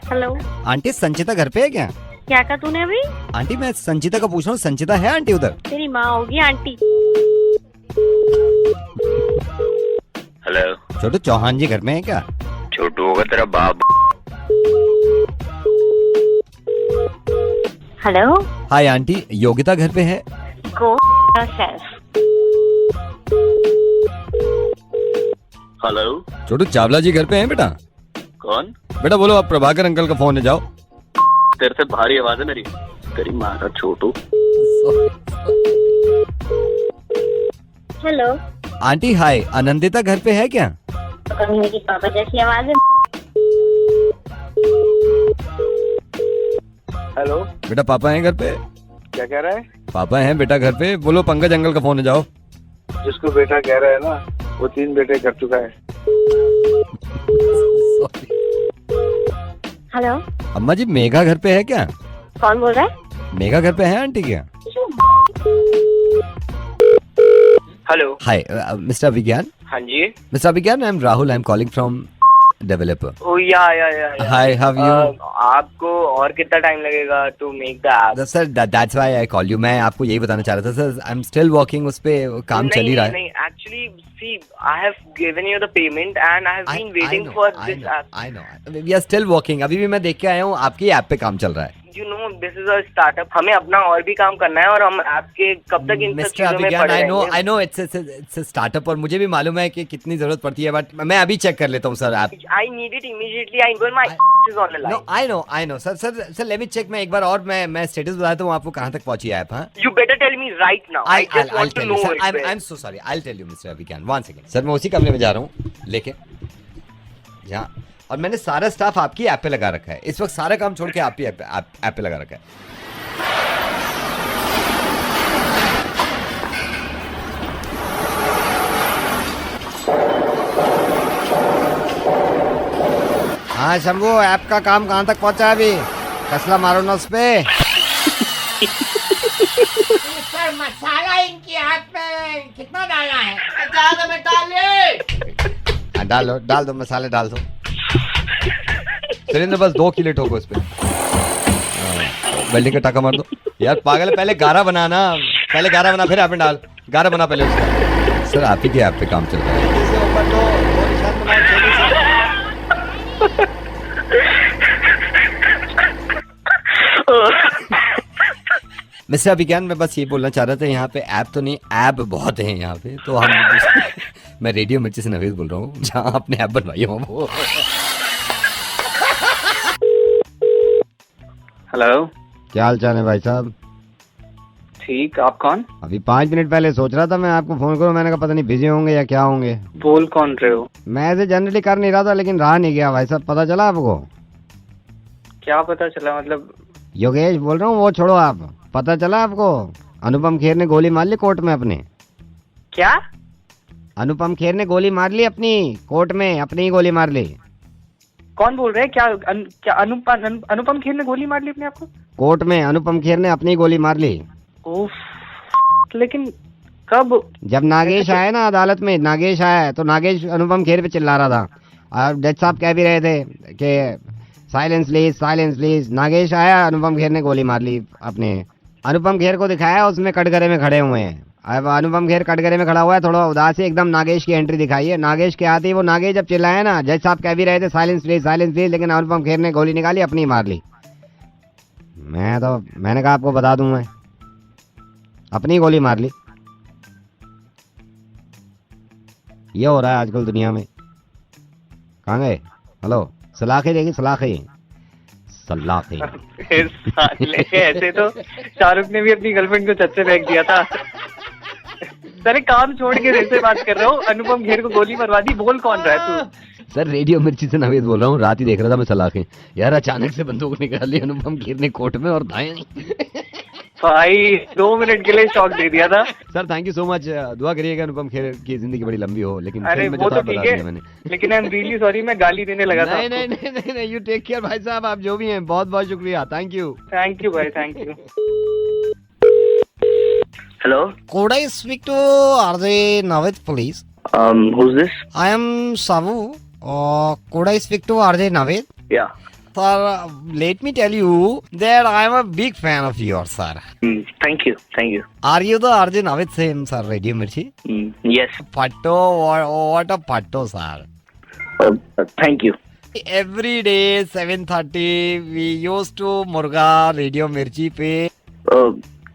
[SPEAKER 1] हेलो,
[SPEAKER 4] आंटी संचिता घर पे है क्या?
[SPEAKER 1] क्या कहा तूने अभी?
[SPEAKER 4] आंटी मैं संचिता का पूछ रहा हूँ, संचिता है आंटी उधर?
[SPEAKER 1] तेरी माँ होगी आंटी।
[SPEAKER 3] हेलो
[SPEAKER 4] छोटू चौहान जी घर में है क्या?
[SPEAKER 3] छोटू होगा तेरा बाप।
[SPEAKER 1] हेलो,
[SPEAKER 2] हाय आंटी, योगिता घर पे है?
[SPEAKER 1] गो सेल्फ।
[SPEAKER 3] हेलो
[SPEAKER 2] छोटू चावला जी घर पे हैं बेटा?
[SPEAKER 3] कौन?
[SPEAKER 2] बेटा बोलो, आप प्रभाकर अंकल का फोन है, जाओ।
[SPEAKER 3] तेरे से भारी आवाज है मेरी, तेरी माँ का छोटू।
[SPEAKER 1] हेलो,
[SPEAKER 2] आंटी हाय, आनंदिता घर पे है क्या?
[SPEAKER 1] कभी मेरी पापा जैसी आवाज है।
[SPEAKER 3] हेलो
[SPEAKER 2] बेटा पापा हैं घर पे?
[SPEAKER 3] क्या कह रहा है?
[SPEAKER 2] पापा हैं बेटा घर पे, बोलो पंकज अंकल का फोन है, जाओ।
[SPEAKER 3] जिसको बेटा कह रहा है ना, वो 3 बेटे कर चुका है।
[SPEAKER 1] हेलो,
[SPEAKER 2] अम्मा जी मेघा घर पे है क्या?
[SPEAKER 1] कौन बोल रहा है?
[SPEAKER 2] मेघा घर पे है आंटी क्या?
[SPEAKER 3] हेलो
[SPEAKER 2] हाय मिस्टर विज्ञान।
[SPEAKER 3] हाँ जी।
[SPEAKER 2] Mister Vigyan, I am Rahul, I am calling from developer.
[SPEAKER 3] Oh yeah
[SPEAKER 2] hi, how you?
[SPEAKER 3] आपको और कितना टाइम लगेगा to make the app?
[SPEAKER 2] Sir that's why I call you. मैं आपको यही बताना चाह रहा था sir, I am still working, उस पे काम चल ही रहा है।
[SPEAKER 3] नहीं, actually see I have given you the payment and I have been waiting for this app.
[SPEAKER 2] I no we are still working. अभी भी मैं देख के आया हूँ, आपकी ऐप पे काम चल रहा है।
[SPEAKER 3] You know this is a startup, हमें अपना और भी काम करना है और हम आपके कब तक इन सब
[SPEAKER 2] मिस्टर
[SPEAKER 3] चीजों में
[SPEAKER 2] विज्ञान,
[SPEAKER 3] पड़े
[SPEAKER 2] आई नो इट्स स्टार्टअप, और मुझे भी मालूम है कि कितनी जरूरत पड़ती है, बट मैं अभी चेक कर लेता हूँ sir app.
[SPEAKER 3] I need it immediately, I going my is on the
[SPEAKER 2] no
[SPEAKER 3] line.
[SPEAKER 2] I know sir let me check. मैं एक बार और मैं स्टेटस बताता हूँ आपको कहाँ तक पहुंची ऐप। हाँ,
[SPEAKER 3] you better tell me right now, I just want to know it.
[SPEAKER 2] I am so sorry, I will tell you mister Vigyan, one second. Sir मैं उसी कमरे में जा रहा हूँ लेके, जहाँ, और मैंने सारा स्टाफ आपकी ऐप पे लगा रखा है इस वक्त, सारा काम छोड़ के आपकी ऐप पे लगा रखा है।
[SPEAKER 4] हाँ शंभू, ऐप का काम कहाँ तक पहुँचा है अभी? कसला मारो ना उस पे।
[SPEAKER 5] सर मसाला इनकी ऐप में कितना डालना है? ज्यादा में डालिए।
[SPEAKER 4] हाँ, डाल दो मसाले डाल दो।
[SPEAKER 2] सुरेंद्र बस 2 किलो ठोको इस पे, वेल्डिंग का टाका मार दो। यार पागल है, पहले गारा बनाना, पहले गारा बना फिर ऐप में डाल। गारा बना पहले उसका। सर आप ही की ऐप पे काम चल रहा है।
[SPEAKER 4] इससे ऊपर दो निशान बनाओ, जल्दी से।
[SPEAKER 2] मिस्टर विज्ञान, मैं बस ये बोलना चाह रहा था, यहाँ पे ऐप तो नहीं, ऐप बहुत है यहाँ पे, तो हम मैं रेडियो मिर्ची से नवेद बोल रहा हूँ, जहाँ आपने ऐप बनवाई हो वो।
[SPEAKER 3] हेलो,
[SPEAKER 4] क्या हाल चाल है भाई साहब?
[SPEAKER 3] ठीक, आप कौन?
[SPEAKER 4] अभी 5 मिनट पहले सोच रहा था मैं आपको फोन करूं, मैंने कहा पता नहीं बिजी होंगे या क्या होंगे।
[SPEAKER 3] बोल कौन रहे हो?
[SPEAKER 4] मैं ऐसे जनरली कर नहीं रहा था, लेकिन रहा नहीं गया भाई साहब। पता चला आपको?
[SPEAKER 3] क्या पता चला मतलब?
[SPEAKER 4] योगेश बोल रहा हूँ, वो छोड़ो आप, पता चला आपको? अनुपम खेर ने गोली मार ली कोर्ट में अपने।
[SPEAKER 7] क्या?
[SPEAKER 4] अनुपम खेर ने गोली मार ली अपनी कोर्ट में, अपनी ही गोली मार ली।
[SPEAKER 7] कौन बोल रहे हैं? क्या अनुपम खेर ने गोली मार ली अपने आप को?
[SPEAKER 4] कोर्ट में अनुपम खेर ने अपनी गोली मार ली।
[SPEAKER 7] उफ, लेकिन कब?
[SPEAKER 4] जब नागेश आया ना अदालत में, नागेश आया तो नागेश अनुपम खेर पे चिल्ला रहा था और जज साहब कह भी रहे थे कि साइलेंस प्लीज। नागेश आया, अनुपम खेर ने गोली मार ली अपने। अनुपम खेर को दिखाया उसमें कटघरे में खड़े हुए हैं। अब अनुपम खेर कटघरे में खड़ा हुआ है, थोड़ा उदास है एकदम। नागेश की एंट्री दिखाई है। नागेश के आते ही वो नागेश जब चिल्लाया ना, जज साहब कह भी रहे थे साइलेंस प्लीज, लेकिन अनुपम खेर ने गोली निकाली, अपनी मार ली। मैंने कहा आपको बता दूं, मैं अपनी गोली मार ली। ये हो रहा है आजकल दुनिया में। कहाँ गए? हेलो, सलाखे देखी, सलाखे।
[SPEAKER 7] ऐसे तो शाहरुख ने भी अपनी गर्लफ्रेंड को छत से फेंक दिया था। सारे काम छोड़ के ऐसे बात कर रहा हूँ, अनुपम खेर को गोली मरवा दी। बोल कौन रहा है तू?
[SPEAKER 2] सर रेडियो मिर्ची से नवेद बोल रहा हूँ। रात ही देख रहा था मैं सलाखें, यार अचानक से बंदूक निकाल ली अनुपम खेर ने कोर्ट में और दाएं।
[SPEAKER 7] भाई 2 मिनट के लिए शॉक दे दिया था।
[SPEAKER 2] Sir thank you so much. दुआ करिएगा अनुपम खेर की जिंदगी बड़ी लंबी हो। लेकिन
[SPEAKER 7] अरे वो तो ठीक है, लेकिन आई एम रियली सॉरी, मैं गाली देने लगा था।
[SPEAKER 2] नहीं, यू टेक केयर भाई साहब, आप जो भी हैं बहुत बहुत शुक्रिया। थैंक यू
[SPEAKER 7] भाई, thank you.
[SPEAKER 3] Hello,
[SPEAKER 4] Could I speak to RJ Navid, please?
[SPEAKER 3] who's this?
[SPEAKER 4] I am Savu. Could I speak to RJ Navid?
[SPEAKER 3] Yeah.
[SPEAKER 4] Sir, let me tell you that I am a big fan of yours, sir.
[SPEAKER 3] Thank you.
[SPEAKER 4] Are you the RJ Navid same, sir, Radio Mirchi?
[SPEAKER 3] Yes.
[SPEAKER 4] Patto, what a patto, sir.
[SPEAKER 3] Thank you.
[SPEAKER 4] Every day 7:30 we used to Murga Radio Mirchi pe.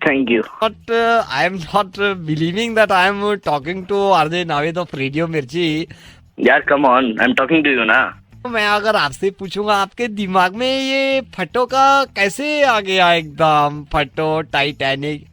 [SPEAKER 3] Thank you.
[SPEAKER 4] But I am not believing that I am talking to RJ Navid of Radio Mirchi.
[SPEAKER 3] यार come on, I'm talking to you ना।
[SPEAKER 4] मैं अगर आपसे पूछूंगा आपके दिमाग में ये फटो का कैसे आ गया? एकदम फटो टाइटैनिक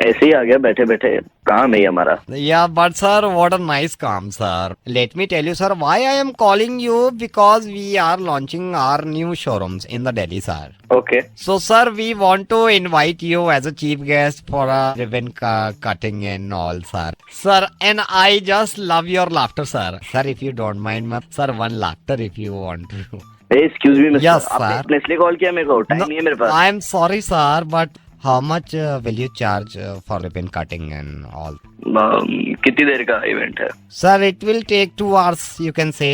[SPEAKER 3] ऐसे ही आ गया बैठे बैठे, काम है हमारा।
[SPEAKER 4] Yeah, but sir, what a nice calm, sir. Let me tell you, sir, why I am calling you, because we are launching our new showrooms in the Delhi, sir.
[SPEAKER 3] Okay.
[SPEAKER 4] So, sir, we want to invite you as a chief guest for a ribbon cutting and all, sir. Sir, and I just love your laughter, sir. Sir, if you don't mind, sir, one laughter if you want to.
[SPEAKER 3] Hey, excuse me, mister.
[SPEAKER 4] Yes, sir.
[SPEAKER 3] आपने इसलिए call किया मेरे को? Time नहीं है मेरे पास।
[SPEAKER 4] I am sorry, sir, but how much will you charge for ribbon cutting and all?
[SPEAKER 3] कितनी देर का इवेंट है?
[SPEAKER 4] Sir, it will take 2 hours, you can say.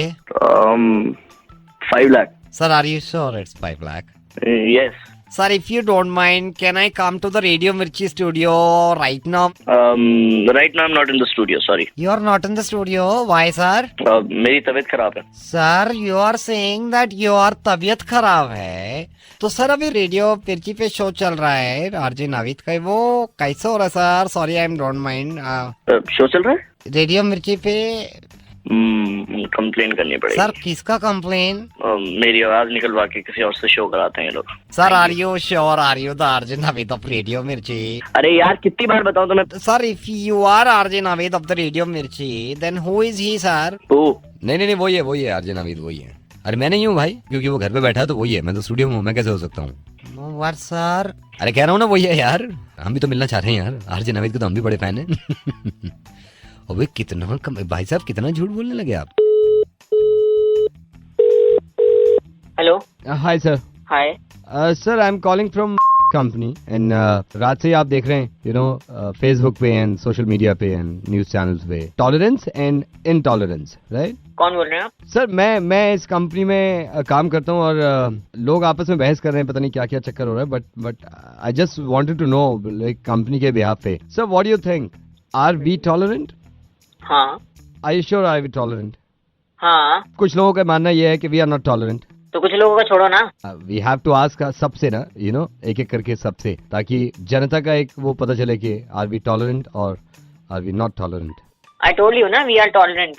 [SPEAKER 3] 5 lakh.
[SPEAKER 4] Sir, are you sure it's 5 lakh?
[SPEAKER 3] Yes.
[SPEAKER 4] Sir, if you don't mind, can I come to the Radio Mirchi studio right now?
[SPEAKER 3] Right now I'm not in the studio, sorry.
[SPEAKER 4] You are not in the studio? Why, sir?
[SPEAKER 3] मेरी तबीयत खराब है।
[SPEAKER 4] Sir, you are saying that your तबीयत खराब है। तो sir अभी radio मिर्ची पे शो चल रहा है आरजे नाविद का, वो कैसे हो रहा है sir? Sorry, I am don't mind.
[SPEAKER 3] Show चल रहा है
[SPEAKER 4] रेडियो मिर्ची पे?
[SPEAKER 3] कंप्लेन करनी पड़ेगी।
[SPEAKER 4] सर किसका कंप्लेन?
[SPEAKER 3] मेरी आवाज निकलवा के किसी और से शो कराते हैं ये लोग।
[SPEAKER 4] Sir are you sure? Are you the RJ Navid of radio Mirchi?
[SPEAKER 3] अरे यार कितनी बार बताऊं तुम्हें?
[SPEAKER 4] Sir if you are RJ Navid of the radio Mirchi, then who is he sir?
[SPEAKER 2] नहीं वही है आरजे नाविद, वही है। अरे मैं नहीं हूँ भाई, क्योंकि वो घर पे बैठा है तो वही है। मैं तो स्टूडियो में हूँ, मैं कैसे हो सकता हूँ?
[SPEAKER 4] What sir?
[SPEAKER 2] अरे कह रहा हूँ ना वही है यार। हम भी तो मिलना चाह रहे हैं यार, आरजे नाविद के तो हम भी बड़े फैन हैं। अबे कितना भाई साहब, कितना झूठ बोलने लगे आप।
[SPEAKER 7] Hello.
[SPEAKER 2] Hi sir.
[SPEAKER 7] Hi
[SPEAKER 2] sir, I am calling from company and रात से ही आप देख रहे हैं, यू नो, फेसबुक पे एंड सोशल मीडिया पे एंड न्यूज चैनल्स पे टॉलरेंस एंड इनटॉलरेंस, राइट?
[SPEAKER 7] कौन बोल रहे हैं आप?
[SPEAKER 2] सर मैं इस कंपनी में काम करता हूँ और लोग आपस में बहस कर रहे हैं, पता नहीं क्या क्या चक्कर हो रहा है, but I just wanted to know, like company के बिहाफ पे, sir what do you think, are we tolerant?
[SPEAKER 7] हाँ।
[SPEAKER 2] Are you sure are we tolerant?
[SPEAKER 7] हाँ।
[SPEAKER 2] कुछ लोगों का मानना यह है कि वी आर नॉट टॉलरेंट।
[SPEAKER 7] तो कुछ लोगों का छोड़ो ना।
[SPEAKER 2] वी हैव टू आस्क सबसे ना, यू नो, एक एक करके सबसे, ताकि जनता का एक वो पता चले कि आर वी टॉलरेंट और are we not tolerant.
[SPEAKER 7] I told you ना, वी आर टॉलरेंट।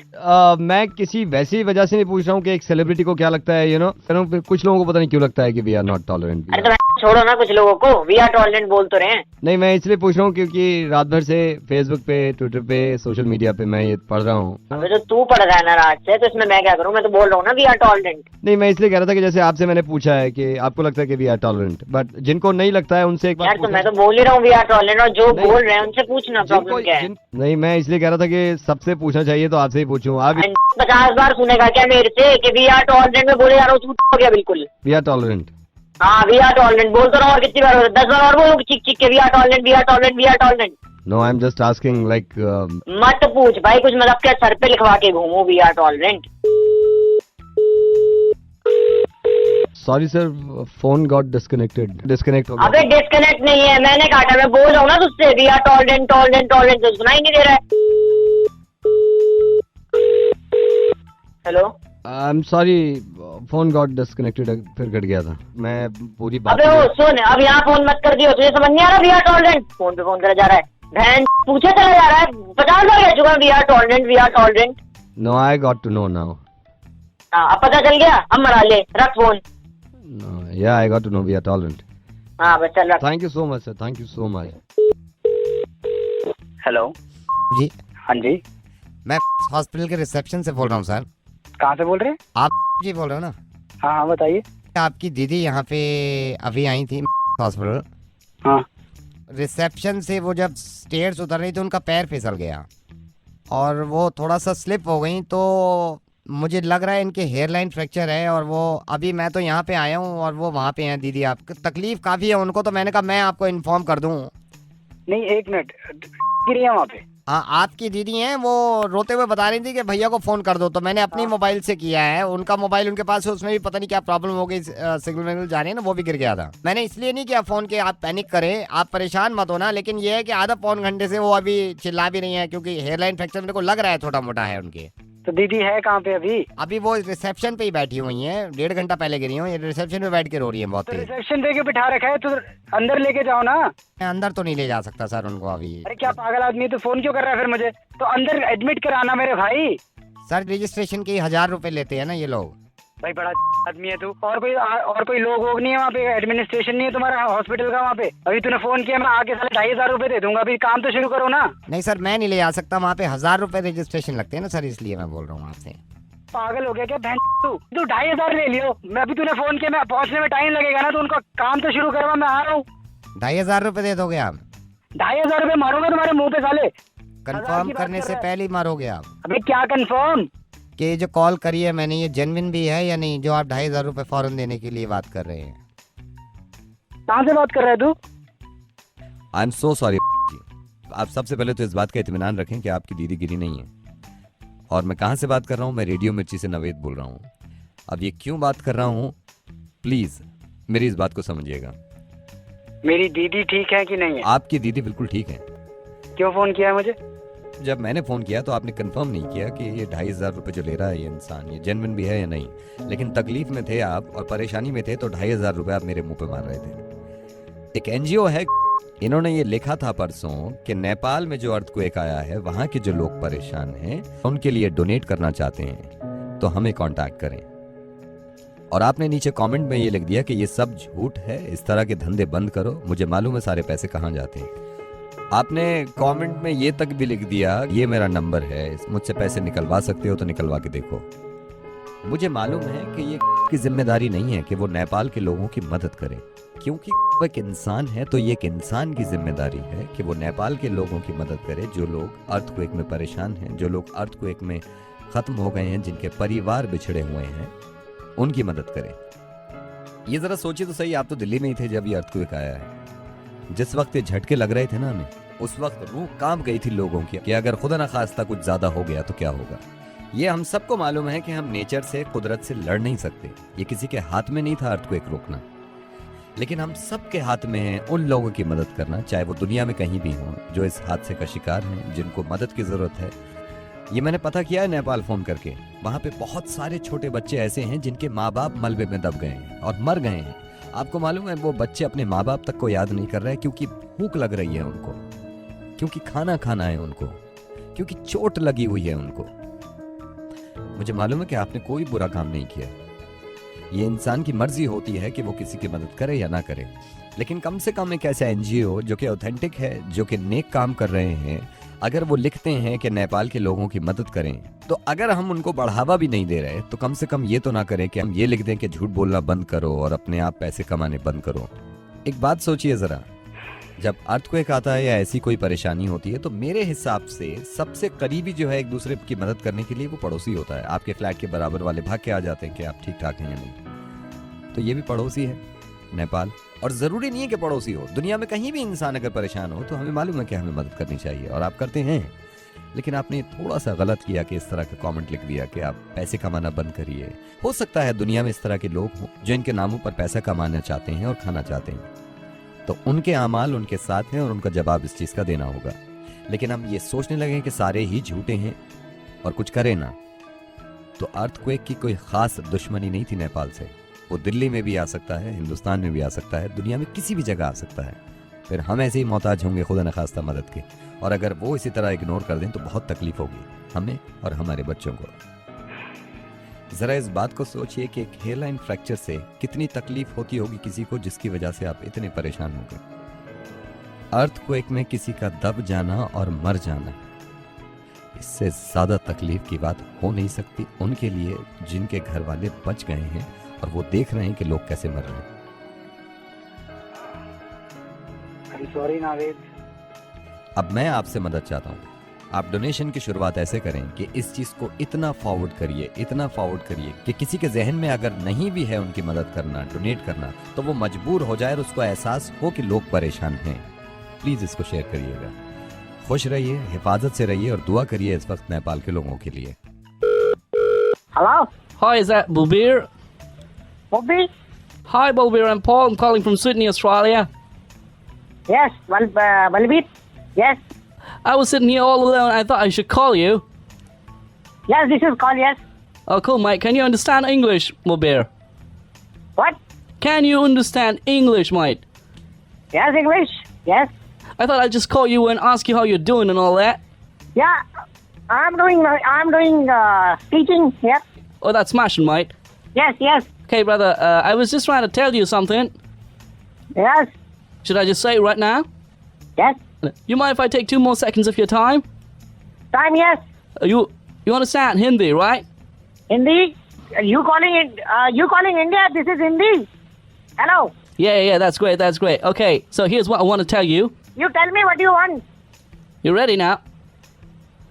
[SPEAKER 2] मैं किसी वैसी वजह से नहीं पूछ रहा हूँ कि एक सेलिब्रिटी को क्या लगता है, यू नो, कुछ लोगों को पता नहीं क्यों लगता है कि वी आर नॉट टॉलरेंट।
[SPEAKER 7] अरे तो
[SPEAKER 8] छोड़ो ना कुछ लोगों को, वी आर टॉलरेंट बोल तो रहे हैं।
[SPEAKER 9] नहीं, मैं इसलिए पूछ रहा हूँ क्योंकि रात भर से फेसबुक पे, ट्विटर पे, सोशल मीडिया पे मैं ये पढ़ रहा हूँ।
[SPEAKER 8] अबे तो तू पढ़ रहा है ना रात से, तो इसमें मैं क्या करूँ? मैं तो बोल रहा हूँ ना वी आर टॉलरेंट।
[SPEAKER 9] नहीं, मैं इसलिए कह रहा था कि जैसे आपसे मैंने पूछा है कि आपको लगता है कि वी आर टॉलरेंट, बट जिनको नहीं लगता है उनसे एक बार
[SPEAKER 8] यार तो मैं तो बोल ही रहा हूँ वी आर टॉलरेंट, और जो
[SPEAKER 9] नहीं।
[SPEAKER 8] बोल रहे हैं उनसे पूछना प्रॉब्लम क्या है।
[SPEAKER 9] नहीं, मैं इसलिए कह रहा था कि सबसे पूछना चाहिए तो आपसे ही पूछूं। आप
[SPEAKER 8] 50 बार सुनेगा क्या मेरे से कि वी आर टॉलरेंट में बोले जा रहा हूँ? झूठ हो गया बिल्कुल।
[SPEAKER 9] We are tolerant.
[SPEAKER 8] हाँ वी आर टॉलरेंट बोल तो रहा हूँ, और कितनी बार हो रहा है? 10 बार और बोलो चीख चीख के we are tolerant, we are tolerant, we are tolerant.
[SPEAKER 9] No, I am just asking like.
[SPEAKER 8] मत पूछ भाई, कुछ मतलब क्या सर पे लिखवा के घूमो we are tolerant.
[SPEAKER 9] Sorry sir, phone got disconnect हो गया।
[SPEAKER 8] अबे डिस्कनेक्ट नहीं है, मैंने काटा, मैं बोल रहा हूँ ना तुझसे we are tolerant tolerant tolerant, तो सुनाई नहीं दे रहा है। Hello,
[SPEAKER 9] I am sorry, phone got disconnected, फिर कट गया था। मैं पूरी बात
[SPEAKER 8] अबे वो सुन, अब यहाँ फोन मत कर दियो, तुझे समझ नहीं आ रहा वी आर टॉलरेंट? फोन पे फोन करा जा रहा है, बहन पूछे चला जा रहा है, 50 बार कह चुका we are tolerant, we are tolerant.
[SPEAKER 9] No, I got to know now.
[SPEAKER 8] हाँ अब पता चल गया, अब मरा ले, रख phone.
[SPEAKER 9] Yeah, I got to know we are tolerant.
[SPEAKER 8] हाँ बस चल रख।
[SPEAKER 9] Thank you so much sir, thank you so much.
[SPEAKER 7] Hello
[SPEAKER 4] जी,
[SPEAKER 7] हाँ जी,
[SPEAKER 4] मैं हॉस्पिटल के रिसेप्शन से बोल रहा हूँ सर।
[SPEAKER 7] कहाँ से बोल रहे हैं?
[SPEAKER 4] आप जी बोल रहे हो ना?
[SPEAKER 7] हाँ हाँ बताइए।
[SPEAKER 4] आपकी दीदी यहाँ पे अभी आई थी हॉस्पिटल।
[SPEAKER 7] हाँ
[SPEAKER 4] रिसेप्शन से वो जब स्टेयर्स उतर रही थी उनका पैर फिसल गया और वो थोड़ा सा स्लिप हो गई, तो मुझे लग रहा है इनके हेयर लाइन फ्रैक्चर है। और वो अभी मैं तो यहाँ पे आया हूँ और वो वहाँ पे हैं दीदी। आपको तकलीफ काफ़ी है उनको, तो मैंने कहा मैं आपको इन्फॉर्म कर दूँ।
[SPEAKER 7] नहीं, एक मिनट, गिरी है वहाँ पे।
[SPEAKER 4] हाँ, आपकी दीदी हैं, वो रोते हुए बता रही थी कि भैया को फ़ोन कर दो, तो मैंने अपनी मोबाइल से किया है। उनका मोबाइल उनके पास है, उसमें भी पता नहीं क्या प्रॉब्लम हो गई, सिग्नल विग्नल जा रही है ना, वो भी गिर गया था। मैंने इसलिए नहीं किया फ़ोन के आप पैनिक करें, आप परेशान मत होना, लेकिन ये है कि आधा पौन घंटे से वो अभी चिल्ला भी रही है क्योंकि हेयरलाइन फ्रैक्चर मेरे को लग रहा है छोटा मोटा है उनके।
[SPEAKER 7] तो दीदी है कहाँ पे अभी?
[SPEAKER 4] अभी वो रिसेप्शन पे ही बैठी हुई हैं, 1.5 घंटा पहले गिरी हूँ, ये रिसेप्शन पे बैठ के रो रही है बहुत
[SPEAKER 7] तो
[SPEAKER 4] तेज।
[SPEAKER 7] रिसेप्शन पे के बिठा रखा है, तो अंदर लेके जाओ ना।
[SPEAKER 4] मैं अंदर तो नहीं ले जा सकता सर उनको अभी।
[SPEAKER 7] अरे क्या पागल आदमी है, तो फोन क्यों कर रहा है फिर मुझे? तो अंदर एडमिट कराना मेरे भाई।
[SPEAKER 4] सर रजिस्ट्रेशन के 1000 रुपए लेते हैं ना ये लोग।
[SPEAKER 7] भाई बड़ा आदमी है तू। और कोई लोग वोग नहीं है वहाँ पे? एडमिनिस्ट्रेशन नहीं है तुम्हारा हॉस्पिटल का वहाँ पे? अभी तूने फोन किया, मैं आके साले 2500 रुपए दे दूंगा। अभी काम तो शुरू करो ना।
[SPEAKER 4] नहीं सर, मैं नहीं ले जा सकता वहाँ पे, 1000 रुपए रजिस्ट्रेशन लगते हैं ना सर, इसलिए मैं बोल रहा हूँ आपसे।
[SPEAKER 7] पागल हो गया क्या बहन तू? 2500 ले लियो। मैं अभी तूने फोन किया, मैं पहुँचने में टाइम लगेगा ना, तो उनका काम तो शुरू करवा, मैं आ रहा हूँ।
[SPEAKER 4] 2500 रुपए दे दोगे आप?
[SPEAKER 7] 2500 रुपए मारूंगा तुम्हारे मुंह पे साले।
[SPEAKER 4] कंफर्म करने से पहले ही मारोगे आप?
[SPEAKER 7] अभी क्या कंफर्म?
[SPEAKER 4] कि जो कॉल करी है मैंने, ये जेन्युइन भी है या नहीं, जो आप 2500 रुपए फौरन देने के लिए बात कर रहे हैं?
[SPEAKER 7] कहाँ से बात कर रहा है तू?
[SPEAKER 2] आई एम सो सॉरी। आप सबसे पहले तो इस बात का इत्मीनान रखें कि आपकी दीदी गिरी नहीं है। और मैं कहाँ से बात कर रहा हूँ? मैं रेडियो मिर्ची से नवेद बोल रहा हूँ। अब ये क्यों बात कर रहा हूँ, प्लीज मेरी इस बात को समझिएगा।
[SPEAKER 7] मेरी दीदी ठीक है कि नहीं है?
[SPEAKER 2] आपकी दीदी बिल्कुल ठीक है।
[SPEAKER 7] क्यों फोन किया है मुझे?
[SPEAKER 2] जब मैंने फोन किया तो आपने कंफर्म नहीं किया कि ये 2500 रुपए जो ले रहा है ये इंसान, ये जेन्युइन भी है या नहीं। लेकिन तकलीफ में थे आप और परेशानी में थे, तो 2500 रुपए आप मेरे मुंह पे मार रहे थे। एक एनजीओ है, इन्होंने ये लिखा था परसों कि नेपाल में जो अर्थक्वेक आया है, वहां के जो लोग परेशान हैं उनके लिए डोनेट करना चाहते हैं, तो हमें कांटेक्ट करें। और आपने नीचे कमेंट में ये लिख दिया कि ये सब झूठ है, इस तरह के धंधे बंद करो, मुझे मालूम है सारे पैसे कहाँ जाते हैं। आपने कमेंट में ये तक भी लिख दिया, ये मेरा नंबर है, मुझसे पैसे निकलवा सकते हो तो निकलवा के देखो। मुझे मालूम है कि ये की जिम्मेदारी नहीं है कि वो नेपाल के लोगों की मदद करे, क्योंकि वो एक इंसान है, तो ये एक इंसान की जिम्मेदारी है कि वो नेपाल के लोगों की मदद करे जो लोग अर्थक्वेक में परेशान हैं, जो लोग अर्थक्वेक में खत्म हो गए हैं, जिनके परिवार बिछड़े हुए हैं, उनकी मदद करे। ये जरा सोचिए तो सही, आप तो दिल्ली में ही थे जब ये अर्थक्वेक आया है। जिस वक्त ये झटके लग रहे थे ना हमें, उस वक्त रूह कांप गई थी लोगों की कि अगर खुदा ना खास्ता कुछ ज्यादा हो गया तो क्या होगा। ये हम सबको मालूम है कि हम नेचर से, कुदरत से लड़ नहीं सकते, ये किसी के हाथ में नहीं था अर्थक्वेक रोकना। लेकिन हम सबके हाथ में है उन लोगों की मदद करना, चाहे वो दुनिया में कहीं भी हों, जो इस हादसे का शिकार हैं, जिनको मदद की जरूरत है। ये मैंने पता किया है नेपाल फोन करके, वहां पे बहुत सारे छोटे बच्चे ऐसे हैं जिनके माँ बाप मलबे में दब गए हैं और मर गए हैं। आपको मालूम है वो बच्चे अपने माँ बाप तक को याद नहीं कर रहे हैं, क्योंकि भूख लग रही है उनको, क्योंकि खाना खाना है उनको, क्योंकि चोट लगी हुई है उनको। मुझे मालूम है कि आपने कोई बुरा काम नहीं किया, ये इंसान की मर्जी होती है कि वो किसी की मदद करे या ना करे, लेकिन कम से कम एक ऐसा एनजीओ जो कि ऑथेंटिक है, जो कि नेक काम कर रहे हैं, अगर वो लिखते हैं कि नेपाल के लोगों की मदद करें, तो अगर हम उनको बढ़ावा भी नहीं दे रहे तो कम से कम ये तो ना करें कि हम ये लिख दें कि झूठ बोलना बंद करो और अपने आप पैसे कमाने बंद करो। एक बात सोचिए जरा, जब अर्थक्वेक आता है या ऐसी कोई परेशानी होती है तो मेरे हिसाब से सबसे करीबी जो है एक दूसरे की मदद करने के लिए वो पड़ोसी होता है। आपके फ्लैट के बराबर वाले भाग के आ जाते हैं कि आप ठीक ठाक हैं या नहीं, तो ये भी पड़ोसी है नेपाल। और जरूरी नहीं है कि पड़ोसी हो, दुनिया में कहीं भी इंसान अगर परेशान हो तो हमें मालूम है कि हमें मदद करनी चाहिए और आप करते हैं, लेकिन आपने थोड़ा सा गलत किया कि इस तरह का कमेंट लिख दिया कि आप पैसे कमाना बंद करिए। हो सकता है दुनिया में इस तरह के लोग हों जो इनके नामों पर पैसा कमाना चाहते हैं और खाना चाहते हैं, तो उनके अमाल उनके साथ हैं और उनका जवाब इस चीज का देना होगा। लेकिन हम ये सोचने लगे कि सारे ही झूठे हैं और कुछ करें ना, तो अर्थक्वेक की कोई खास दुश्मनी नहीं थी नेपाल से। वो दिल्ली में भी आ सकता है, हिंदुस्तान में भी आ सकता है, दुनिया में किसी भी जगह आ सकता है। फिर हम ऐसे ही मोहताज होंगे खुदा न खास्ता मदद के, और अगर वो इसी तरह इग्नोर कर दें तो बहुत तकलीफ होगी हमें और हमारे बच्चों को। जरा इस बात को सोचिए कि एक हेयरलाइन फ्रैक्चर से कितनी तकलीफ होती होगी किसी को, जिसकी वजह से आप इतने परेशान हो गए। अर्थक्वेक में किसी का दब जाना और मर जाना, इससे ज्यादा तकलीफ की बात हो नहीं सकती उनके लिए जिनके घर वाले बच गए हैं और वो देख रहे हैं कि लोग कैसे मर रहे हैं।
[SPEAKER 8] सॉरी नावेद।
[SPEAKER 2] अब मैं आपसे मदद चाहता हूँ, आप डोनेशन की शुरुआत ऐसे करें कि इस चीज को इतना फॉरवर्ड करिए कि किसी के जहन में अगर नहीं भी है उनकी मदद करना, डोनेट करना, तो वो मजबूर हो जाए और उसको एहसास हो कि लोग परेशान हैं। प्लीज इसको शेयर करिएगा। खुश रहिए, हिफाजत से रहिए और दुआ करिए इस वक्त नेपाल के लोगों के लिए।
[SPEAKER 8] Hello,
[SPEAKER 10] Hi, is that Bulbir?
[SPEAKER 8] Bobby?
[SPEAKER 10] Hi, Bulbir. I'm Paul. I'm calling from Sydney, Australia.
[SPEAKER 8] Yes, Balbir. Yes,
[SPEAKER 10] I was sitting here all alone. I thought I should call you.
[SPEAKER 8] yes, this is call. Yes.
[SPEAKER 10] Oh, cool, mate. Can you understand English, Bulbir?
[SPEAKER 8] What?
[SPEAKER 10] Can you understand English, mate?
[SPEAKER 8] Yes, English. Yes.
[SPEAKER 10] I thought I'd just call you and ask you how you're doing and all that.
[SPEAKER 8] Yeah, I'm doing teaching. Yeah.
[SPEAKER 10] Oh, that's smashing, mate.
[SPEAKER 8] Yes, yes,
[SPEAKER 10] Okay, brother. I was just trying to tell you something.
[SPEAKER 8] yes,
[SPEAKER 10] Should I just say it right now?
[SPEAKER 8] yes.
[SPEAKER 10] You mind if I take 2 more seconds of your time?
[SPEAKER 8] Time. Yes.
[SPEAKER 10] You understand Hindi, right?
[SPEAKER 8] Hindi. You calling it? You calling India? This is Hindi. Hello.
[SPEAKER 10] Yeah, that's great. That's great. Okay, so here's what I want to tell you.
[SPEAKER 8] You tell me what you want.
[SPEAKER 10] You ready now?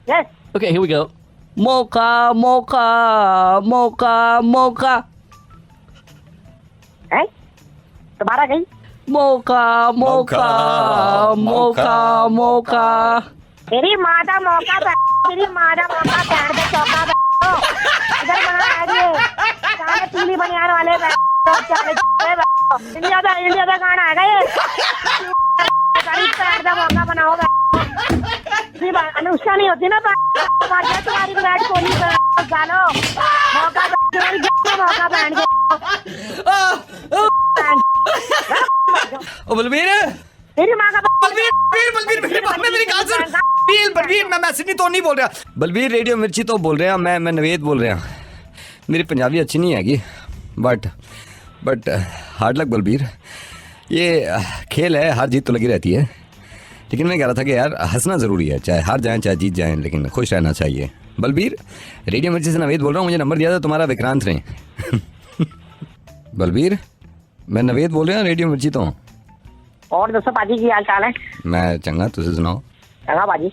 [SPEAKER 8] Yes.
[SPEAKER 10] Okay, here we go. Mocha, mocha, mocha, mocha.
[SPEAKER 8] है? तुम्हारा कहीं?
[SPEAKER 10] Mocha, mocha, mocha, mocha.
[SPEAKER 8] तेरी माता मौका तेरी माता मौका पैर पे चौका इधर बना है ये सारे पीली बनियान वाले इंडिया का गाना है ये पैर का मौका बनाओ अनुष्का नहीं होती ना तुम्हारी विराट कोहली डालो मौका मौका पहन
[SPEAKER 2] ओ बलबीर,
[SPEAKER 8] तेरी माँ का
[SPEAKER 2] बलबीर, मैं सिडनी तो नहीं बोल रहा। बलबीर रेडियो मिर्ची तो बोल रहे हैं, मैं नवेद बोल रहा। मेरी पंजाबी अच्छी नहीं हैगी, बट हार्ड लक बलबीर। ये खेल है, हार जीत तो लगी रहती है, लेकिन मैं कह रहा था कि यार हंसना ज़रूरी है, चाहे हार जाएं चाहे जीत जाएं, लेकिन खुश रहना चाहिए। बलबीर रेडियो मिर्ची से नवेद बोल रहा हूँ, मुझे नंबर दिया था तुम्हारा विक्रांत ने। बलबीर मैं नवेद बोल रहा हूँ रेडियो मिर्ची तो।
[SPEAKER 8] और दोस्तों पाजी की हाल चाल है?
[SPEAKER 2] मैं चंगा, तुझे सुनाओ।
[SPEAKER 8] चंगा पाजी।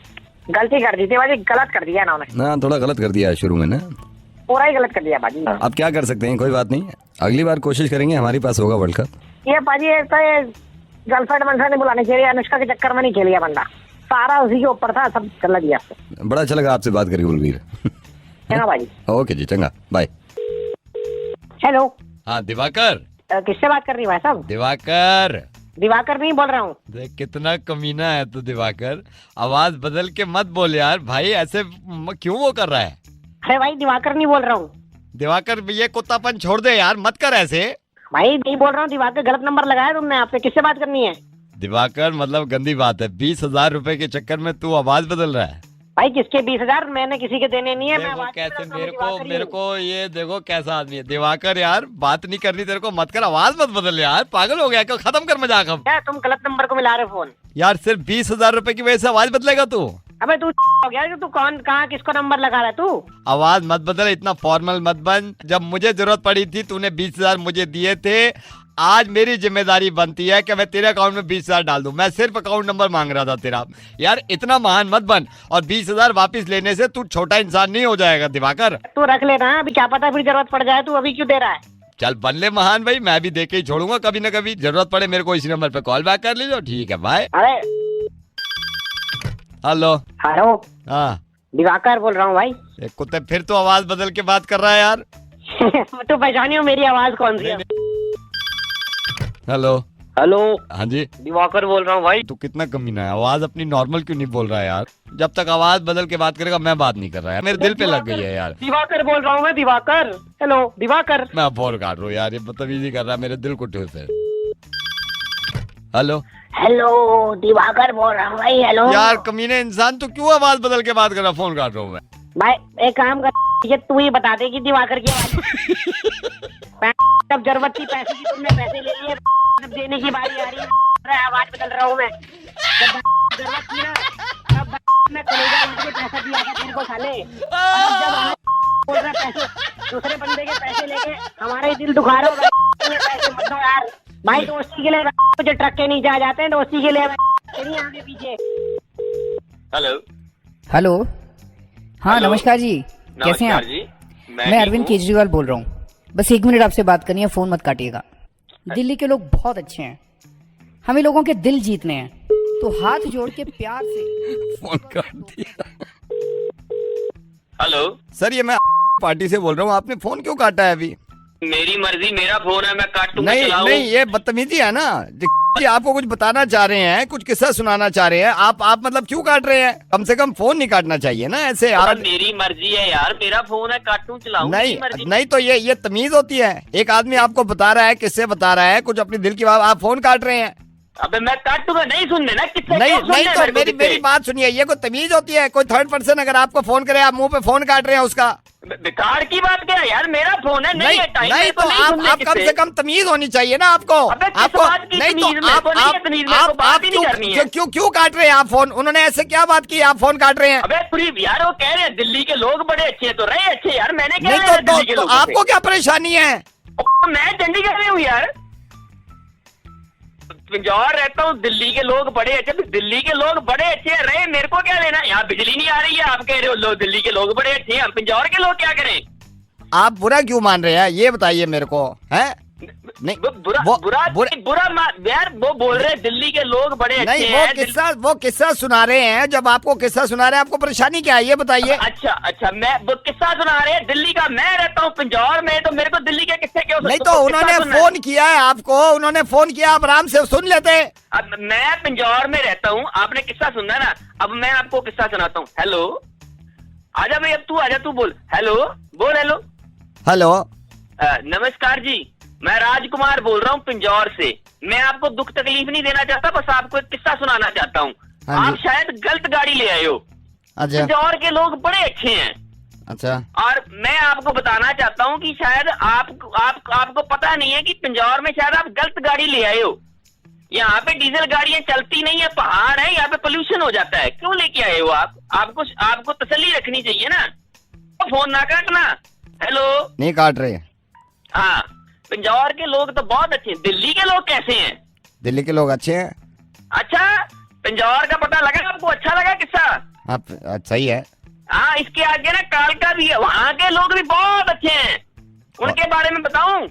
[SPEAKER 8] गलती कर दी थी पाजी, गलत कर दिया ना उन्होंने।
[SPEAKER 2] ना थोड़ा गलत कर दिया है शुरू में ना,
[SPEAKER 8] पूरा ही गलत कर दिया पाजी।
[SPEAKER 2] अब क्या कर सकते हैं, कोई बात नहीं, अगली बार कोशिश करेंगे, हमारे पास होगा वर्ल्ड कप।
[SPEAKER 8] ये पाजी तो ये गर्लफ्रेंड मनसा ने बुलाने के लिए अनुष्का के चक्कर में नहीं खेल गया बंदा, सारा उसी के ऊपर था, सब कर दिया।
[SPEAKER 2] बड़ा अच्छा लगा आपसे बात करके बलबीर।
[SPEAKER 8] चंगा पाजी।
[SPEAKER 2] ओके जी, चंगा, बाय।
[SPEAKER 8] हेलो।
[SPEAKER 2] हाँ दिवाकर।
[SPEAKER 8] किससे बात कर रही है भाई साहब? दिवाकर नहीं बोल रहा हूँ।
[SPEAKER 2] देख कितना कमीना है तू दिवाकर, आवाज बदल के मत बोल यार भाई, ऐसे क्यों वो कर रहा है?
[SPEAKER 8] अरे भाई दिवाकर नहीं बोल रहा हूँ।
[SPEAKER 2] दिवाकर ये कुत्तापन छोड़ दे यार, मत कर ऐसे।
[SPEAKER 8] भाई नहीं बोल रहा हूँ दिवाकर, गलत नंबर लगाया तुमने। आपसे किससे बात करनी है?
[SPEAKER 2] दिवाकर मतलब गंदी बात है, 20,000 रुपए के चक्कर में तू आवाज बदल रहा है।
[SPEAKER 8] भाई किसके 20,000? मैंने किसी के देने नहीं है। मैं
[SPEAKER 2] देखो
[SPEAKER 8] आवाज
[SPEAKER 2] कैसे
[SPEAKER 8] में दिवाकर
[SPEAKER 2] मेरे को ये देखो कैसा आदमी है दिवाकर यार। बात नहीं करनी तेरे को मत कर, आवाज मत बदल यार, पागल हो गया क्या? खत्म कर मजाक अब
[SPEAKER 8] क्या तुम गलत नंबर को मिला रहे फोन?
[SPEAKER 2] यार। सिर्फ 20,000 रुपए की वजह से आवाज बदलेगा तू?
[SPEAKER 8] अबे तू हो गया कि तू कौन कहाँ किसको नंबर लगा रहा है तू?
[SPEAKER 2] आवाज मत बदल, इतना फॉर्मल मत बन। जब मुझे जरूरत पड़ी थी तूने 20,000 मुझे दिए थे। आज मेरी जिम्मेदारी बनती है कि मैं तेरे अकाउंट में 20,000 डाल दूं। मैं सिर्फ अकाउंट नंबर मांग रहा था तेरा। यार इतना महान मत बन, और 20,000 वापस लेने से तू छोटा इंसान नहीं हो जाएगा दिवाकर।
[SPEAKER 8] तू रख लेना, अभी क्या पता फिर जरूरत पड़ जाए। तू अभी क्यों दे रहा है?
[SPEAKER 2] चल बन ले महान भाई, मैं भी दे के ही छोड़ूंगा कभी ना कभी। जरूरत पड़े मेरे को इसी नंबर पे कॉल बैक कर लीजिए। ठीक है बाय।
[SPEAKER 8] अरे
[SPEAKER 2] हेलो।
[SPEAKER 8] हेलो
[SPEAKER 2] हाँ
[SPEAKER 8] दिवाकर बोल रहा हूँ भाई।
[SPEAKER 2] एक कुत्ते फिर तो आवाज बदल के बात कर रहा है यार।
[SPEAKER 8] तू पहचानी हो मेरी आवाज कौन सी है?
[SPEAKER 2] हेलो।
[SPEAKER 7] हेलो
[SPEAKER 2] हाँ जी
[SPEAKER 7] दिवाकर बोल रहा हूँ भाई।
[SPEAKER 2] तू कितना कमीना है, आवाज अपनी नॉर्मल क्यों नहीं बोल रहा है यार? जब तक आवाज बदल के बात करेगा मैं बात नहीं कर रहा है। मेरे दिल पे लग गई है यार।
[SPEAKER 8] दिवाकर बोल रहा हूँ मैं, दिवाकर। हेलो दिवाकर।
[SPEAKER 2] मैं फोन काट रहा हूँ यार, ये बदतमीजी कर रहा है, मेरे दिल को ठेस है। हेलो।
[SPEAKER 8] हेलो दिवाकर बोल रहा हूँ भाई। हेलो
[SPEAKER 2] यार कमीने इंसान, तू क्यों आवाज बदल के बात कर रहा है? फोन काट रहा हूँ मैं।
[SPEAKER 8] भाई एक काम कर, ये तू ही बता दे कि दिवाकर की आवाज जब जरूरत थी पैसे की तुमने पैसे ले लिए, जब देने की बारी आ रही है आवाज बदल रहा हूँ मैं। जब जरूरत थी ना तब मैं कलेजा उठ के पैसा दिया था तेरे को साले। और जब आज बोल रहा पैसे, दूसरे बंदे के पैसे लेके हमारा ही दिल दुखा रहा हो। पैसे मत दो यार भाई, दोस्ती के लिए मुझे ट्रक के नीचे आ जाते हैं, दोस्ती के लिए नहीं आगे पीछे।
[SPEAKER 3] हेलो।
[SPEAKER 11] हेलो हाँ
[SPEAKER 3] हेलो।
[SPEAKER 11] नमस्कार जी, कैसे हैं आप?
[SPEAKER 3] जी
[SPEAKER 11] मैं अरविंद केजरीवाल बोल रहा हूँ। बस 1 मिनट आपसे बात करनी है, फोन मत काटिएगा। दिल्ली के लोग बहुत अच्छे हैं, हमें लोगों के दिल जीतने हैं, तो हाथ जोड़ के प्यार से
[SPEAKER 2] फोन काट दिया।
[SPEAKER 3] हेलो
[SPEAKER 2] सर ये मैं पार्टी से बोल रहा हूँ, आपने फोन क्यों काटा है अभी?
[SPEAKER 3] मेरी मर्जी, मेरा फोन है, मैं काटूंगा।
[SPEAKER 2] नहीं नहीं ये बदतमीजी है ना जी। आपको कुछ बताना चाह रहे हैं, कुछ किस्सा सुनाना चाह रहे हैं, आप मतलब क्यों काट रहे हैं? कम से कम फोन नहीं काटना चाहिए ना ऐसे यार।
[SPEAKER 3] मेरी मर्जी है यार, मेरा फोन है, काटूं चलाऊं।
[SPEAKER 2] नहीं तो ये तमीज होती है? एक आदमी आपको बता रहा है, किससे बता रहा है, कुछ अपनी दिल की बात, आप फोन काट रहे हैं।
[SPEAKER 3] अबे मैं काटूंगा, नहीं सुनने ना किससे?
[SPEAKER 2] नहीं तो मेरी बात सुनिए, ये कोई तमीज होती है? कोई थर्ड पर्सन अगर आपको फोन करे, आप मुंह पे फोन काट रहे हैं उसका।
[SPEAKER 3] बेकार की बात क्या है यार, मेरा फोन है, नहीं है टाइम।
[SPEAKER 2] नहीं तो आप कम से कम तमीज होनी चाहिए ना आपको। आपको नहीं तो आप क्यों काट रहे हैं आप फोन? उन्होंने ऐसे क्या बात की आप फोन काट रहे हैं?
[SPEAKER 3] अबे पूरी यार वो कह रहे हैं दिल्ली के लोग बड़े अच्छे हैं, तो रहे अच्छे यार। मैंने क्या
[SPEAKER 2] नहीं तो आपको क्या परेशानी है?
[SPEAKER 3] मैं चंडीगढ़ में हूँ यार, पिंजौर रहता हूँ। दिल्ली के लोग बड़े अच्छे, दिल्ली के लोग बड़े अच्छे रहे, मेरे को क्या लेना? यहाँ बिजली नहीं आ रही है, आप कह रहे हो लोग दिल्ली के लोग बड़े अच्छे हैं, पिंजौर के लोग क्या करें?
[SPEAKER 2] आप बुरा क्यों मान रहे हैं ये बताइए मेरे को, है? नहीं
[SPEAKER 3] बुरा यार, वो बोल रहे हैं दिल्ली के लोग बड़े अच्छे हैं।
[SPEAKER 2] वो किस्सा सुना रहे हैं, जब आपको किस्सा सुना रहे हैं आपको परेशानी क्या है ये बताइए।
[SPEAKER 3] अच्छा मैं वो किस्सा सुना रहे हैं दिल्ली का। मैं रहता हूँ पिंजौर में, तो मेरे को दिल्ली के किस्से क्यों?
[SPEAKER 2] नहीं तो उन्होंने फोन किया है आपको, उन्होंने फोन किया, आप आराम से सुन लेते।
[SPEAKER 3] अब मैं पिंजौर में रहता हूँ, आपने किस्सा सुनना ना। अब मैं आपको किस्सा सुनाता हूँ। हेलो आजा भाई, अब तू आजा, तू बोल। हेलो बोल। हेलो
[SPEAKER 2] हेलो
[SPEAKER 3] नमस्कार जी, मैं राजकुमार बोल रहा हूँ पिंजौर से। मैं आपको दुख तकलीफ नहीं देना चाहता, बस आपको एक किस्सा सुनाना चाहता हूँ। आप शायद गलत गाड़ी ले आए हो।
[SPEAKER 2] अच्छा।
[SPEAKER 3] पिंजौर के लोग बड़े अच्छे हैं।
[SPEAKER 2] अच्छा।
[SPEAKER 3] और मैं आपको बताना चाहता हूँ कि शायद आपको पता नहीं है कि पिंजौर में शायद आप गलत गाड़ी ले आए हो। यहाँ पे डीजल गाड़ियां चलती नहीं है, पहाड़ है, यहाँ पे पोल्यूशन हो जाता है। क्यों लेके आए हो आप? आपको तसल्ली रखनी चाहिए ना। फोन ना काटना। हेलो
[SPEAKER 2] नहीं काट रहे।
[SPEAKER 3] हाँ पिंजौर के लोग तो बहुत अच्छे हैं। दिल्ली के लोग कैसे हैं?
[SPEAKER 2] दिल्ली के लोग अच्छे हैं।
[SPEAKER 3] अच्छा पिंजौर का पता लगा आपको? अच्छा लगा किस्सा?
[SPEAKER 2] हाँ सही है।
[SPEAKER 3] हाँ इसके आगे ना कालका भी है, वहाँ के लोग भी बहुत अच्छे हैं। उनके बारे में बताऊं?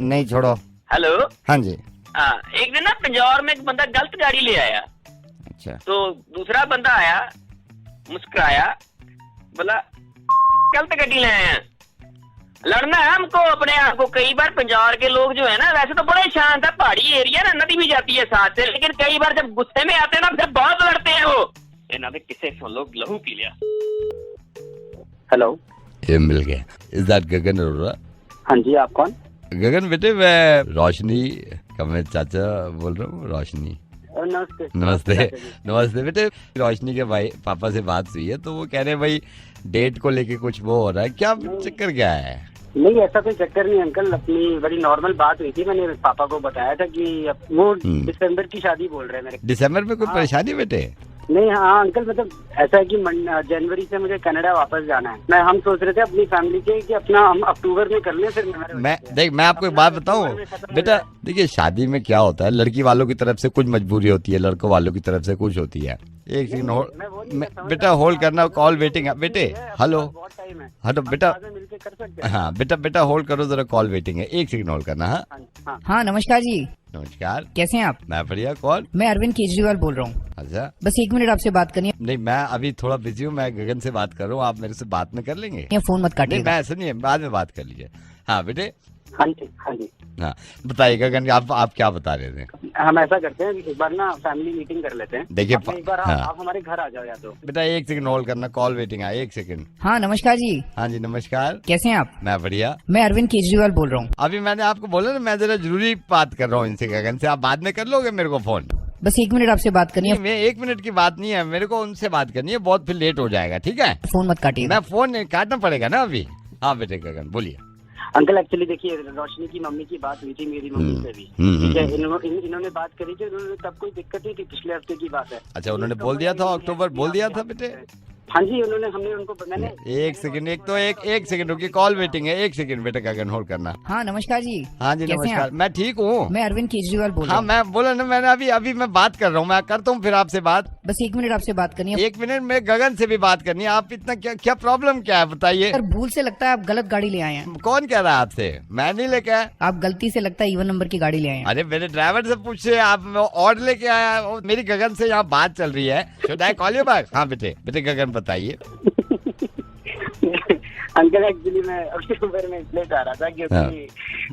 [SPEAKER 2] नहीं छोड़ो।
[SPEAKER 3] हेलो
[SPEAKER 2] हाँ जी।
[SPEAKER 3] हाँ एक दिन ना पिंजौर में एक बंदा गलत गाड़ी ले आया।
[SPEAKER 2] अच्छा।
[SPEAKER 3] तो दूसरा बंदा आया, मुस्कुराया, बोला गलत गाड़ी ले आए हैं। लड़ना है हमको अपने आप को। कई बार पिंजौर के लोग जो है ना, वैसे तो बड़े शांत है, पहाड़ी एरिया ना, नदी भी जाती है साथ से, लेकिन कई बार जब गुस्से में आते हैं ना फिर बहुत लड़ते हैं वो। किसे लोग लहू पी लिया। हेलो
[SPEAKER 2] ये मिल गया। इज दैट गगन अरोड़ा?
[SPEAKER 3] हाँ जी, आप कौन?
[SPEAKER 2] गगन बेटे मैं रोशनी का मैं चाचा बोल रहा हूँ। रोशनी
[SPEAKER 7] नमस्ते।
[SPEAKER 2] नमस्ते। नमस्ते बेटे, रोशनी के भाई पापा से बात हुई है तो वो कह रहे हैं भाई डेट को लेके कुछ वो हो रहा है, क्या चक्कर क्या है?
[SPEAKER 7] नहीं, ऐसा कोई चक्कर नहीं अंकल, अपनी बड़ी नॉर्मल बात हुई थी। मैंने पापा को बताया था कि वो दिसंबर की शादी बोल रहे हैं मेरे।
[SPEAKER 2] दिसंबर में कोई परेशानी बेटे?
[SPEAKER 7] नहीं, हाँ अंकल, मतलब ऐसा है कि जनवरी से मुझे कनाडा वापस जाना है। हम सोच रहे थे अपनी फैमिली के कि अपना हम अक्टूबर में कर लें, फिर
[SPEAKER 2] मैं आपको एक बात बताऊं बेटा, देखिए शादी में क्या होता है, लड़की वालों की तरफ से कुछ मजबूरी होती है, लड़कों वालों की तरफ से कुछ होती है। एक सेकंड बेटा होल्ड करना, कॉल वेटिंग है बेटे। हेलो तो बेटा, हाँ बेटा होल्ड करो जरा, कॉल वेटिंग है, एक सेकंड होल्ड करना। हाँ
[SPEAKER 11] हाँ नमस्कार जी।
[SPEAKER 2] नमस्कार,
[SPEAKER 11] कैसे हैं आप?
[SPEAKER 2] मैं बढ़िया। कौन?
[SPEAKER 11] मैं अरविंद केजरीवाल बोल रहा हूँ।
[SPEAKER 2] अच्छा,
[SPEAKER 11] बस 1 मिनट आपसे बात करनी है।
[SPEAKER 2] नहीं मैं अभी थोड़ा बिजी हूँ, मैं गगन से बात कर रहा हूँ, आप मेरे से बात में कर लेंगे?
[SPEAKER 11] ये फोन मत
[SPEAKER 2] नहीं
[SPEAKER 11] काटिएगा।
[SPEAKER 2] मैं सुनिए, बाद में बात कर लीजिए। हाँ बेटे।
[SPEAKER 7] हाँ जी, हाँ जी।
[SPEAKER 2] हाँ बताइए गगन, आप क्या बता रहे थे?
[SPEAKER 7] हम ऐसा करते हैं, एक बार ना फैमिली मीटिंग कर लेते हैं।
[SPEAKER 2] देखिए
[SPEAKER 7] एक बार
[SPEAKER 2] हाँ।
[SPEAKER 7] आप हमारे घर आ जाओ या तो।
[SPEAKER 2] बेटा एक सेकंड होल्ड करना, कॉल वेटिंग है, एक सेकंड।
[SPEAKER 11] हाँ नमस्कार जी।
[SPEAKER 2] हाँ जी नमस्कार,
[SPEAKER 11] कैसे हैं आप?
[SPEAKER 2] मैं बढ़िया।
[SPEAKER 11] मैं अरविंद केजरीवाल बोल रहा हूँ।
[SPEAKER 2] अभी मैंने आपको बोला ना, मैं जरा जरूरी बात कर रहा हूँ इनसे गगन से, आप बाद में कर लोगे मेरे को फोन?
[SPEAKER 11] बस 1 मिनट आपसे बात करनी है।
[SPEAKER 2] मैं 1 मिनट की बात नहीं है, मेरे को उनसे बात करनी है, बहुत फिर लेट हो जाएगा। ठीक है,
[SPEAKER 11] फोन मत काटिएगा।
[SPEAKER 2] मैं फोन काटना पड़ेगा ना अभी। हाँ बेटे गगन बोलिए।
[SPEAKER 7] अंकल एक्चुअली देखिए, रोशनी की मम्मी की बात हुई थी मेरी मम्मी से भी, ठीक है। इन्होंने बात करी थी, उन्होंने तब कोई दिक्कत नहीं थी, पिछले हफ्ते की बात है।
[SPEAKER 2] अच्छा, उन्होंने बोल दिया था अक्टूबर, बोल दिया था बेटे?
[SPEAKER 7] हाँ जी, हमने उनको मैंने
[SPEAKER 2] एक सेकंड, एक सेकंड रुकिए, कॉल वेटिंग है, एक सेकंड बेटा गगन होल्ड करना।
[SPEAKER 11] हाँ नमस्कार जी।
[SPEAKER 2] हाँ जी
[SPEAKER 11] कैसे हैं
[SPEAKER 2] नमस्कार,
[SPEAKER 11] आप?
[SPEAKER 2] मैं ठीक हूँ।
[SPEAKER 11] मैं अरविंद केजरीवाल बोल रहा
[SPEAKER 2] हाँ
[SPEAKER 11] हूँ।
[SPEAKER 2] मैं बोला ना, मैंने अभी मैं बात कर रहा हूँ, मैं करता हूँ फिर आपसे बात।
[SPEAKER 11] बस 1 मिनट आपसे बात करनी है।
[SPEAKER 2] 1 मिनट में गगन से भी बात करनी है। आप इतना क्या प्रॉब्लम क्या है बताइए?
[SPEAKER 11] सर भूल से लगता है आप गलत गाड़ी ले आए हैं।
[SPEAKER 2] कौन कह रहा है आपसे? मैं नहीं लेके आया।
[SPEAKER 11] आप गलती से लगता है इवन नंबर की गाड़ी ले आए हैं।
[SPEAKER 2] अरे मेरे ड्राइवर से पूछे, आप और लेके आया? मेरी गगन से यहाँ बात चल रही है। Should I call you back? हाँ बेटे गगन बताइए।
[SPEAKER 7] अंकल एक्चुअली मैं अक्टूबर में इसलिए चाह रहा था क्योंकि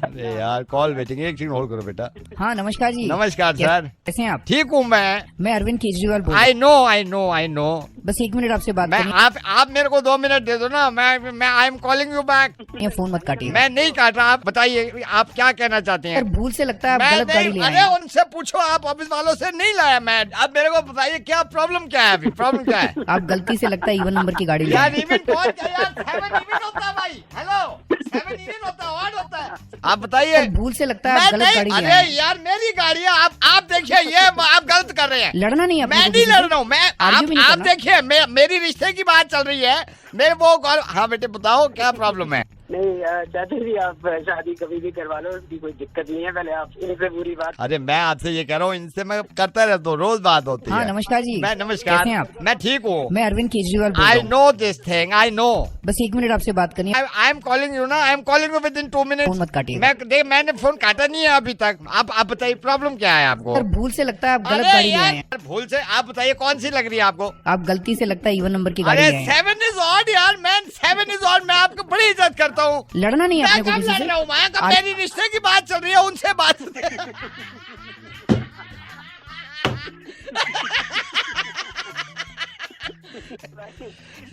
[SPEAKER 2] अरे यार कॉल वेटिंग, एक सेकंड होल्ड करो बेटा।
[SPEAKER 11] हाँ नमस्कार जी।
[SPEAKER 2] नमस्कार सर,
[SPEAKER 11] कैसे हैं आप?
[SPEAKER 2] ठीक हूँ मैं
[SPEAKER 11] अरविंद केजरीवाल बोल
[SPEAKER 2] आई नो।
[SPEAKER 11] बस 1 मिनट आपसे बात
[SPEAKER 2] मैं
[SPEAKER 11] करनी
[SPEAKER 2] आप मेरे को 2 मिनट दे दो ना, मैं आई एम कॉलिंग यू बैक।
[SPEAKER 11] है। फोन मत काटिए।
[SPEAKER 2] मैं नहीं काट रहा, आप बताइए आप क्या कहना चाहते हैं?
[SPEAKER 11] सर भूल से लगता है आप
[SPEAKER 2] मैं
[SPEAKER 11] गलत गाड़ी ले आए
[SPEAKER 2] अरे
[SPEAKER 11] हैं।
[SPEAKER 2] उनसे पूछो, आप ऑफिस वालों से नहीं लाया मैं। अब मेरे को बताइए क्या प्रॉब्लम क्या है अभी, प्रॉब्लम क्या है?
[SPEAKER 11] आप गलती से लगता है इवन नंबर की गाड़ी ले आए
[SPEAKER 2] यार
[SPEAKER 11] हैं।
[SPEAKER 2] इवेंट कौन क्या यार, 7 इवेंट होता है भाई। हेलो 7 इवेंट होता है, व्हाट होता है? आप बताइए।
[SPEAKER 11] सर भूल से लगता है आप गलत गाड़ी ले
[SPEAKER 2] अरे
[SPEAKER 11] आए हैं।
[SPEAKER 2] यार मेरी गाड़ी है, आप देखिए ये आप गलत कर रहे हैं।
[SPEAKER 11] लड़ना नहीं है अपने
[SPEAKER 2] मैं
[SPEAKER 11] को
[SPEAKER 2] नहीं
[SPEAKER 11] किसी से।
[SPEAKER 2] लड़ रहा हूँ, मैं
[SPEAKER 11] Argue भी नहीं
[SPEAKER 2] आप
[SPEAKER 11] करना।
[SPEAKER 2] देखिए मेरी रिश्ते की बात चल रही है, मेरे वो कॉल। हाँ बेटे बताओ क्या प्रॉब्लम है?
[SPEAKER 7] नहीं चाहते भी आप शादी कभी भी करवा लो, उसकी कोई दिक्कत नहीं है। पहले आप इनसे पूरी बात।
[SPEAKER 2] अरे मैं आपसे ये कह रहा हूँ, इनसे मैं करता रहता हूँ, रोज बात होती
[SPEAKER 11] हाँ
[SPEAKER 2] है।
[SPEAKER 11] नमस्कार जी।
[SPEAKER 2] मैं नमस्कार,
[SPEAKER 11] कैसे हैं आप?
[SPEAKER 2] मैं ठीक हूँ।
[SPEAKER 11] मैं अरविंद केजरीवाल बोल
[SPEAKER 2] आई
[SPEAKER 11] रहा हूँ।
[SPEAKER 2] Know this thing, I know.
[SPEAKER 11] बस 1 मिनट आपसे बात करनी है।
[SPEAKER 2] आई एम कॉलिंग यू ना, आई am calling you with in 2 minutes.
[SPEAKER 11] Phone मत काटिए।
[SPEAKER 2] मैंने फोन काटा नहीं है अभी तक। आप बताइए प्रॉब्लम क्या है आपको?
[SPEAKER 11] सर भूल से लगता है आप गलत
[SPEAKER 2] अरे
[SPEAKER 11] गाड़ी ले आए हैं।
[SPEAKER 2] यार भूल से, आप बताइए कौन सी लग रही है आपको?
[SPEAKER 11] आप गलती से लगता है इवन नंबर की गाड़ी
[SPEAKER 2] अरे
[SPEAKER 11] ले आए हैं।
[SPEAKER 2] 7 इज ऑड यार मैन, 7 इज ऑड। मैं आपको बड़ी इज्जत करता हूँ।
[SPEAKER 11] लड़ना नहीं है
[SPEAKER 2] मैं
[SPEAKER 11] अपने को
[SPEAKER 2] कब
[SPEAKER 11] किसी
[SPEAKER 2] लड़
[SPEAKER 11] से।
[SPEAKER 2] रहा हूँ? मैं कब, मेरी रिश्ते की बात चल रही है, उनसे बात।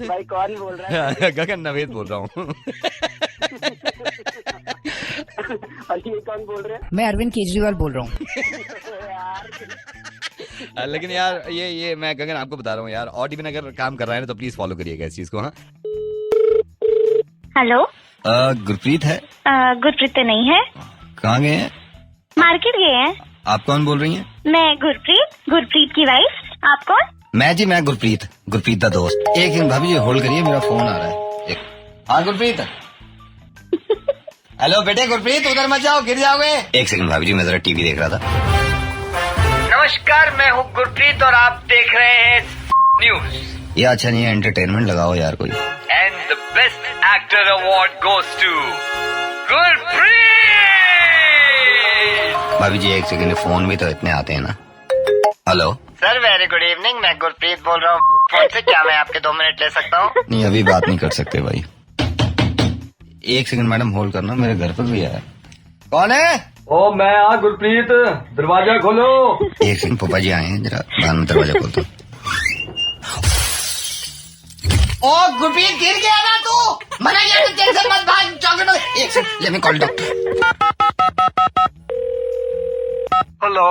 [SPEAKER 7] भाई कौन बोल रहा है?
[SPEAKER 2] गगन नवेद बोल रहा हूँ।
[SPEAKER 7] और ये कौन बोल रहे हैं?
[SPEAKER 11] मैं अरविंद केजरीवाल बोल रहा हूँ।
[SPEAKER 2] लेकिन यार ये मैं गगन आपको बता रहा हूँ यार, ऑडी में अगर काम कर रहा है ना तो प्लीज फॉलो करिएगा इस चीज को। हाँ
[SPEAKER 1] हेलो
[SPEAKER 2] गुरप्रीत है?
[SPEAKER 1] गुरप्रीत तो नहीं है,
[SPEAKER 2] कहाँ गए हैं?
[SPEAKER 1] मार्केट गए हैं।
[SPEAKER 2] आप कौन बोल रही हैं?
[SPEAKER 1] मैं गुरप्रीत की वाइफ। आप कौन?
[SPEAKER 12] मैं गुरप्रीत का दोस्त। एक सेकंड भाभी जी होल्ड करिए, मेरा फोन आ रहा है। हाँ गुरप्रीत। हेलो बेटे गुरप्रीत, उधर मत जाओ, गिर जाओगे। एक सेकंड भाभी जी, मैं जरा टीवी देख रहा था।
[SPEAKER 3] नमस्कार, मैं हूँ गुरप्रीत और आप देख रहे हैं न्यूज।
[SPEAKER 12] ये अच्छा नहीं है, एंटरटेनमेंट लगाओ यार कोई।
[SPEAKER 3] And the best actor award goes to Gurpreet.
[SPEAKER 12] भाभी जी एक सेकंड, फोन भी तो इतने आते हैं ना। Hello
[SPEAKER 7] sir very good evening, मैं गुरप्रीत बोल रहा हूँ। फोन से क्या मैं आपके 2 मिनट ले सकता हूँ?
[SPEAKER 12] नहीं अभी बात नहीं कर सकते भाई। एक सेकंड मैडम होल्ड करना, मेरे घर पर भी आया। कौन है?
[SPEAKER 9] ओ मैं गुरप्रीत, दरवाजा खोलो।
[SPEAKER 12] एक सेकंड पापा जी आए हैं, जरा बाहर में दरवाजा खोलता हूँ।
[SPEAKER 7] ओ गुरप्रीत गिर गया ना तू, मना किया तेरे से मत भाग, चॉकलेट। एक second let me call doctor.
[SPEAKER 12] Hello.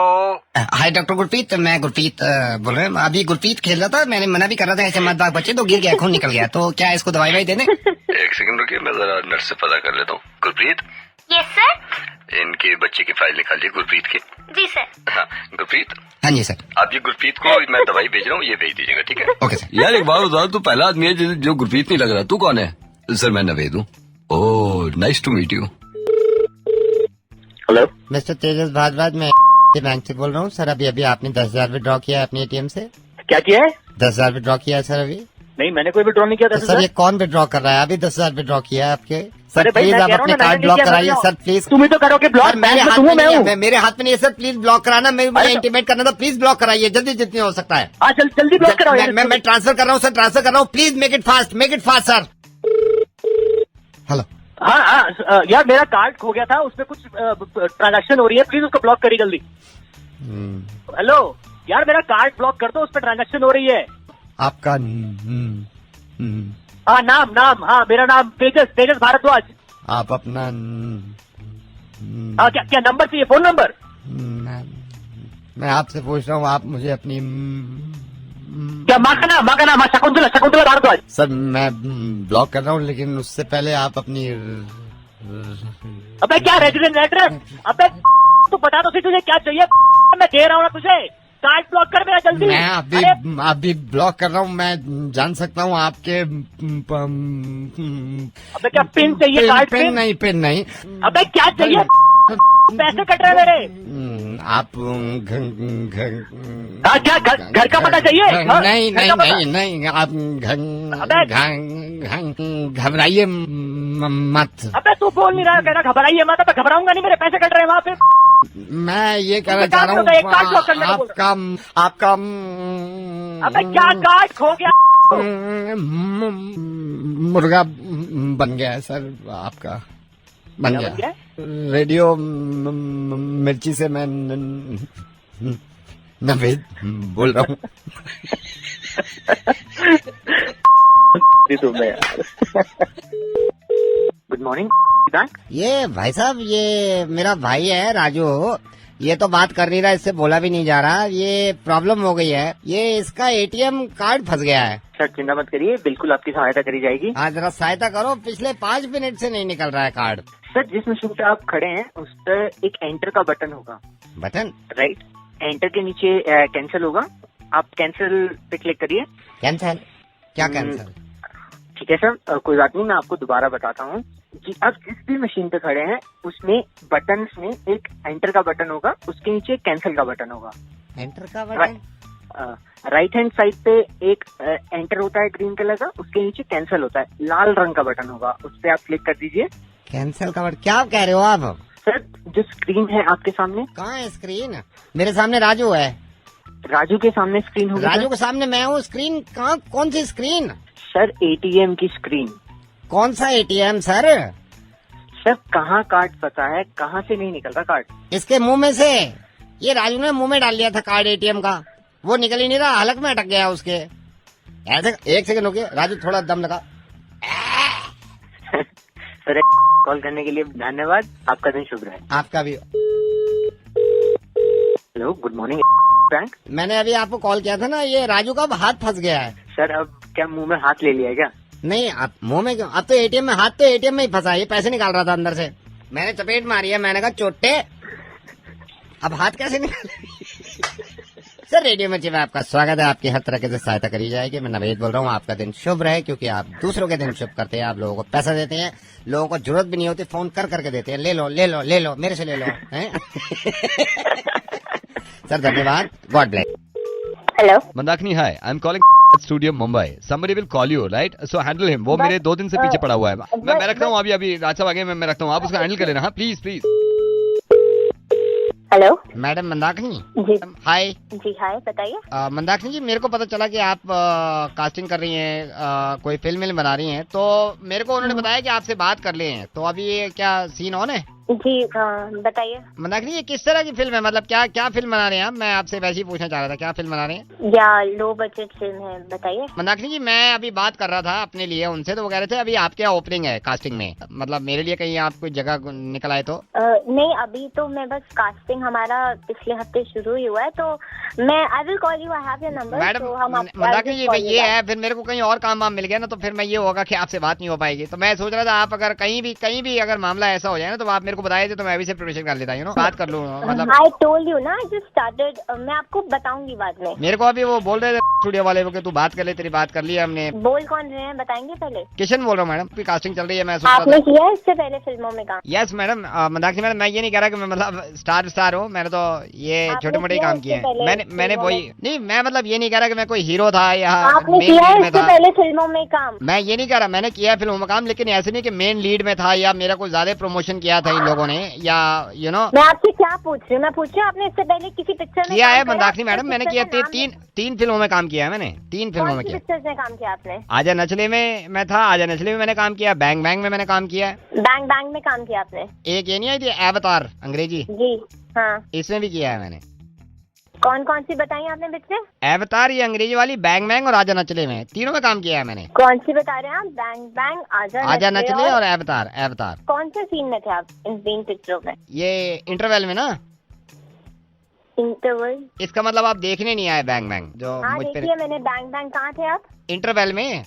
[SPEAKER 12] हाय डॉक्टर गुरप्रीत, मैं गुरप्रीत बोल रहा हूँ। अभी गुरप्रीत खेल रहा था, मैंने मना भी कर रहा था ऐसे मत भाग बच्चे, तो गिर गया, खून निकल गया। तो क्या इसको दवाई वाई देने?
[SPEAKER 2] एक सेकंड रुकिए, मैं जरा नर्स से पता कर लेता हूँ। गुरप्रीत।
[SPEAKER 1] Yes sir.
[SPEAKER 2] इनके बच्चे की फाइल निकालिए गुरप्रीत की।
[SPEAKER 1] जी सर।
[SPEAKER 2] हाँ गुरप्रीत।
[SPEAKER 12] हाँ जी सर।
[SPEAKER 2] आप ये गुरप्रीत को मैं दवाई भेज रहा हूँ, ये भेज दीजिएगा, ठीक है?
[SPEAKER 12] Okay sir.
[SPEAKER 2] यार एक बात बता, तू पहला आदमी है जो गुरप्रीत नहीं लग रहा। तू कौन है? सर मैं नवेद हूँ। Oh nice to meet you.
[SPEAKER 6] Hello
[SPEAKER 4] mister Tejas Bhardwaj, मैं बैंक से बोल रहा हूँ। सर अभी आपने 10,000 विड्रॉ किया है अपने एटीएम से।
[SPEAKER 6] क्या किया है?
[SPEAKER 4] 10,000 विड्रॉ किया है सर अभी।
[SPEAKER 6] नहीं, मैंने कोई विड्रॉ नहीं किया था
[SPEAKER 4] तो सर ये कौन विड्रॉ कर रहा है? अभी 10,000 विड्रॉ किया है आपके। सर
[SPEAKER 6] अरे भाई,
[SPEAKER 4] प्लीज
[SPEAKER 6] मैं
[SPEAKER 4] आप
[SPEAKER 6] कह रहा हूँ
[SPEAKER 4] अपने
[SPEAKER 6] ना,
[SPEAKER 4] कार्ड
[SPEAKER 6] मैंने
[SPEAKER 4] ब्लॉक
[SPEAKER 6] नहीं किया,
[SPEAKER 4] कराइए
[SPEAKER 6] मैं
[SPEAKER 4] सर प्लीज।
[SPEAKER 6] तुम ही तो करोगे ब्लॉक।
[SPEAKER 4] मेरे हाथ में नहीं है, मेरे हाथ में नहीं है सर, प्लीज ब्लॉक कराना। मुझे इंटीमेट करना था, प्लीज ब्लॉक कराइए जल्दी जितनी हो सकता है।
[SPEAKER 6] हाँ जल्दी ब्लॉक कराओ।
[SPEAKER 4] मैं ट्रांसफर कर रहा हूँ सर, ट्रांसफर कर रहा हूँ। Please make it fast sir. Hello.
[SPEAKER 6] हाँ यार, मेरा कार्ड खो गया था, उसमें कुछ ट्रांजैक्शन हो रही है, प्लीज उसको ब्लॉक करिए जल्दी। हेलो यार, मेरा कार्ड ब्लॉक कर दो, उस पर ट्रांजैक्शन हो रही है।
[SPEAKER 4] आपका
[SPEAKER 6] हाँ नाम, हाँ मेरा नाम तेजस भारद्वाज।
[SPEAKER 4] आप अपना
[SPEAKER 6] हाँ क्या नंबर चाहिए? Phone number?
[SPEAKER 4] मैं आपसे पूछ रहा हूँ, आप मुझे अपनी
[SPEAKER 6] क्या माँ का नाम शकुंतला भारद्वाज।
[SPEAKER 4] सर मैं ब्लॉक कर रहा हूँ, लेकिन उससे पहले आप अपनी
[SPEAKER 6] अबे क्या रेजिडेंट एड्रेस? अबे तू बता दो तुझे क्या चाहिए, मैं दे रहा हूँ ना तुझे। कार्ड ब्लॉक कर मेरा जल्दी।
[SPEAKER 4] मैं अभी ब्लॉक कर रहा हूँ। मैं जान सकता हूँ आपके
[SPEAKER 6] अबे क्या पिन चाहिए? कार्ड
[SPEAKER 4] पिन नहीं।
[SPEAKER 6] अबे क्या चाहिए? पैसे कट रहे मेरे।
[SPEAKER 4] आप
[SPEAKER 6] क्या घर का पता चाहिए?
[SPEAKER 4] नहीं आप घबराइए मत।
[SPEAKER 6] अबे तू बोल नहीं रहा, कह रहा घबराइए मत। अबे घबराऊंगा नहीं, मेरे पैसे कट रहे हैं वहाँ पे।
[SPEAKER 4] मैं ये कहना चाह रहा हूँ आपका
[SPEAKER 6] अबे क्या कार्ड खो गया?
[SPEAKER 4] मुर्गा बन गया है सर, आपका बन गया। रेडियो मिर्ची से मैं नवेद बोल रहा हूँ।
[SPEAKER 6] Good morning.
[SPEAKER 4] ये भाई साहब, ये मेरा भाई है राजू। ये तो बात कर नहीं रहा, इससे बोला भी नहीं जा रहा। ये प्रॉब्लम हो गई है, ये इसका एटीएम कार्ड फंस गया है।
[SPEAKER 6] सर चिंता मत करिए, बिल्कुल आपकी सहायता करी जाएगी।
[SPEAKER 4] हाँ जरा सहायता करो, पिछले 5 मिनट से नहीं निकल रहा है कार्ड।
[SPEAKER 6] सर जिस मशीन पे आप खड़े हैं उस पर एक एंटर का बटन होगा।
[SPEAKER 4] बटन?
[SPEAKER 6] राइट, एंटर के नीचे कैंसिल होगा, आप कैंसिल पे क्लिक करिए।
[SPEAKER 4] कैंसिल? क्या कैंसिल?
[SPEAKER 6] ठीक है सर, कोई बात नहीं, मैं आपको दोबारा बताता हूँ कि आप जिस भी मशीन पे खड़े हैं उसमें बटन में एक एंटर का बटन होगा, उसके नीचे कैंसिल का बटन होगा।
[SPEAKER 4] एंटर का बटन?
[SPEAKER 6] राइट हैंड साइड पे एक एंटर होता है ग्रीन कलर का, उसके नीचे कैंसिल होता है, लाल रंग का बटन होगा, उस पर आप क्लिक कर दीजिए।
[SPEAKER 4] कैंसिल का बटन? क्या कह रहे हो आप?
[SPEAKER 6] सर जो स्क्रीन है आपके सामने।
[SPEAKER 4] कहाँ है स्क्रीन? मेरे सामने राजू है।
[SPEAKER 6] राजू के सामने स्क्रीन होगी?
[SPEAKER 4] राजू के सामने मैं हूँ। स्क्रीन कहाँ? कौन सी स्क्रीन?
[SPEAKER 6] सर एटीएम की स्क्रीन।
[SPEAKER 4] कौन सा एटीएम सर?
[SPEAKER 6] सर कहाँ कार्ड फंसा है, कहाँ से नहीं निकल रहा कार्ड?
[SPEAKER 4] इसके मुंह में से। ये राजू ने मुंह में डाल लिया था कार्ड एटीएम का, वो निकल ही नहीं रहा, हलक में अटक गया उसके। ऐसे 1 सेकंड रुकिए राजू, थोड़ा दम लगा।
[SPEAKER 6] सर कॉल करने के लिए धन्यवाद, आपका दिन शुभ रहे।
[SPEAKER 4] आपका भी।
[SPEAKER 6] Hello good morning bank.
[SPEAKER 4] मैंने अभी आपको कॉल किया था ना, ये राजू का हाथ फंस गया है।
[SPEAKER 6] सर अब क्या मुंह में हाथ ले लिया है क्या?
[SPEAKER 4] नहीं, आप मुंह में क्यों? अब तो एटीएम में हाथ, तो एटीएम में ही फंसा है, ये पैसे निकाल रहा था अंदर से, मैंने चपेट मारी है। मैंने कहा चोटे, अब हाथ कैसे निकाल? सर रेडियो मिर्ची में आपका स्वागत है, आपकी हर तरह से सहायता करी जाएगी। मैं नवेद बोल रहा हूँ। आपका दिन शुभ रहे, क्योंकि आप दूसरों के दिन शुभ करते हैं, आप लोगों को पैसा देते हैं, लोगों को जरूरत भी नहीं होती, फोन कर करके देते हैं, ले लो ले लो ले लो, मेरे से ले लो। सर धन्यवाद, God bless.
[SPEAKER 1] Hello
[SPEAKER 9] Mandakini, hi, I am calling studio Mumbai. somebody will call you, right? So handle him. वो मेरे 2 दिन से पीछे पड़ा हुआ है। मैं रखता हूँ अभी राज साहब आगे, मैं रखता हूँ, आप उसका हैंडल कर लेना। हाँ please please.
[SPEAKER 1] Hello
[SPEAKER 4] madam Mandakini.
[SPEAKER 1] जी
[SPEAKER 4] हाय।
[SPEAKER 1] जी हाय, बताइए।
[SPEAKER 4] मंदाकिनी जी, मेरे को पता चला कि आप कास्टिंग कर रही हैं, कोई फिल्म बना रही हैं, तो मेरे को उन्होंने बताया कि आपसे बात कर ले हैं, तो अभी ये क्या सीन ऑन है?
[SPEAKER 1] जी बताइए।
[SPEAKER 4] मंदाकिनी ये किस तरह की फिल्म है, मतलब क्या क्या फिल्म बना रहे हैं आप? मैं आपसे वैसे ही पूछना चाह रहा था, क्या फिल्म बना रहे हैं?
[SPEAKER 1] या लो बजट फिल्म है, बताइए।
[SPEAKER 4] मंदाकिनी जी मैं अभी बात कर रहा था अपने लिए उनसे, तो वो कह रहे थे अभी आपके ओपनिंग है कास्टिंग में, मतलब मेरे लिए कहीं आप कोई जगह निकल आए तो?
[SPEAKER 1] नहीं, अभी तो मैं बस कास्टिंग हमारा पिछले हफ्ते शुरू ही हुआ है, तो मैं I will call you, I have your number.
[SPEAKER 4] Madam Mandakini ji ये है, फिर मेरे को कहीं और काम वाम मिल गया ना, तो फिर मैं ये होगा कि आपसे बात नहीं हो पाएगी। तो मैं सोच रहा था आप अगर कहीं भी अगर मामला ऐसा हो जाए ना, तो आप मेरे को बताए थे तो मैं भी प्रिपरेशन कर लेता हूँ, बात कर लूँ। मतलब
[SPEAKER 1] आई टोल्ड यू ना, आई जस्ट स्टार्टेड, मैं आपको बताऊंगी बाद में।
[SPEAKER 4] मेरे को अभी वो बोल रहे थे स्टूडियो वाले कि तू बात कर ले, तेरी बात कर ली हमने।
[SPEAKER 1] बोल कौन रहे हैं बताएंगे पहले?
[SPEAKER 4] किशन बोल रहा हूँ मैडम, कास्टिंग चल रही है। मैं
[SPEAKER 1] आपने किया इससे पहले फिल्मों में काम?
[SPEAKER 4] यस मैडम, मंदाकिनी मैडम मैं ये नहीं कह रहा कि मैं मतलब स्टार हूँ, मैंने तो ये छोटे मोटे काम किए हैं। मैंने वही नहीं, मैं मतलब ये नहीं कह रहा कि मैं कोई हीरो था या
[SPEAKER 1] आपने किया है इससे पहले फिल्मों में काम?
[SPEAKER 4] मैं ये नहीं कह रहा, मैंने किया फिल्मों में काम, लेकिन ऐसे नहीं कि मेन लीड में था या मेरा कोई ज्यादा प्रमोशन किया था इन लोगों ने, या यू नो।
[SPEAKER 1] मैं आपसे क्या पूछ रही हूँ? मैं पूछ रही हूँ आपने इससे पहले किसी पिक्चर में
[SPEAKER 4] किया है मंदाकिनी मैडम? मैंने किया तीन फिल्मों में काम किया है मैंने, 3 फिल्मों में किया।
[SPEAKER 1] पिक्चर में काम किया आपने?
[SPEAKER 4] आजा नचले में मैं था, आजा नचले में मैंने काम किया, बैंग बैंग में मैंने काम किया है।
[SPEAKER 1] बैंग बैंग में काम किया आपने?
[SPEAKER 4] एक ये नहीं आई थी अवतार अंग्रेजी?
[SPEAKER 1] जी हाँ,
[SPEAKER 4] इसमें भी किया है मैंने।
[SPEAKER 1] कौन कौन सी बताई आपने पिक्चर?
[SPEAKER 4] अवतार, ये अंग्रेजी वाली, बैंग बैंग और आजा नचले में, तीनों में काम किया है मैंने।
[SPEAKER 1] कौन सी बता रहे हैं आप? बैंग बैंग, आजा
[SPEAKER 4] नचले और अवतार।
[SPEAKER 1] कौन से सीन में थे आप इन 3 पिक्चरों में?
[SPEAKER 4] ये इंटरवल में ना।
[SPEAKER 1] इंटरवल?
[SPEAKER 4] इसका मतलब आप देखने नहीं आए बैंग बैंग जो
[SPEAKER 1] हाँ
[SPEAKER 4] मुझ पे?
[SPEAKER 1] देखिए मैंने बैंग बैंग। कहाँ थे आप?
[SPEAKER 4] इंटरवल में,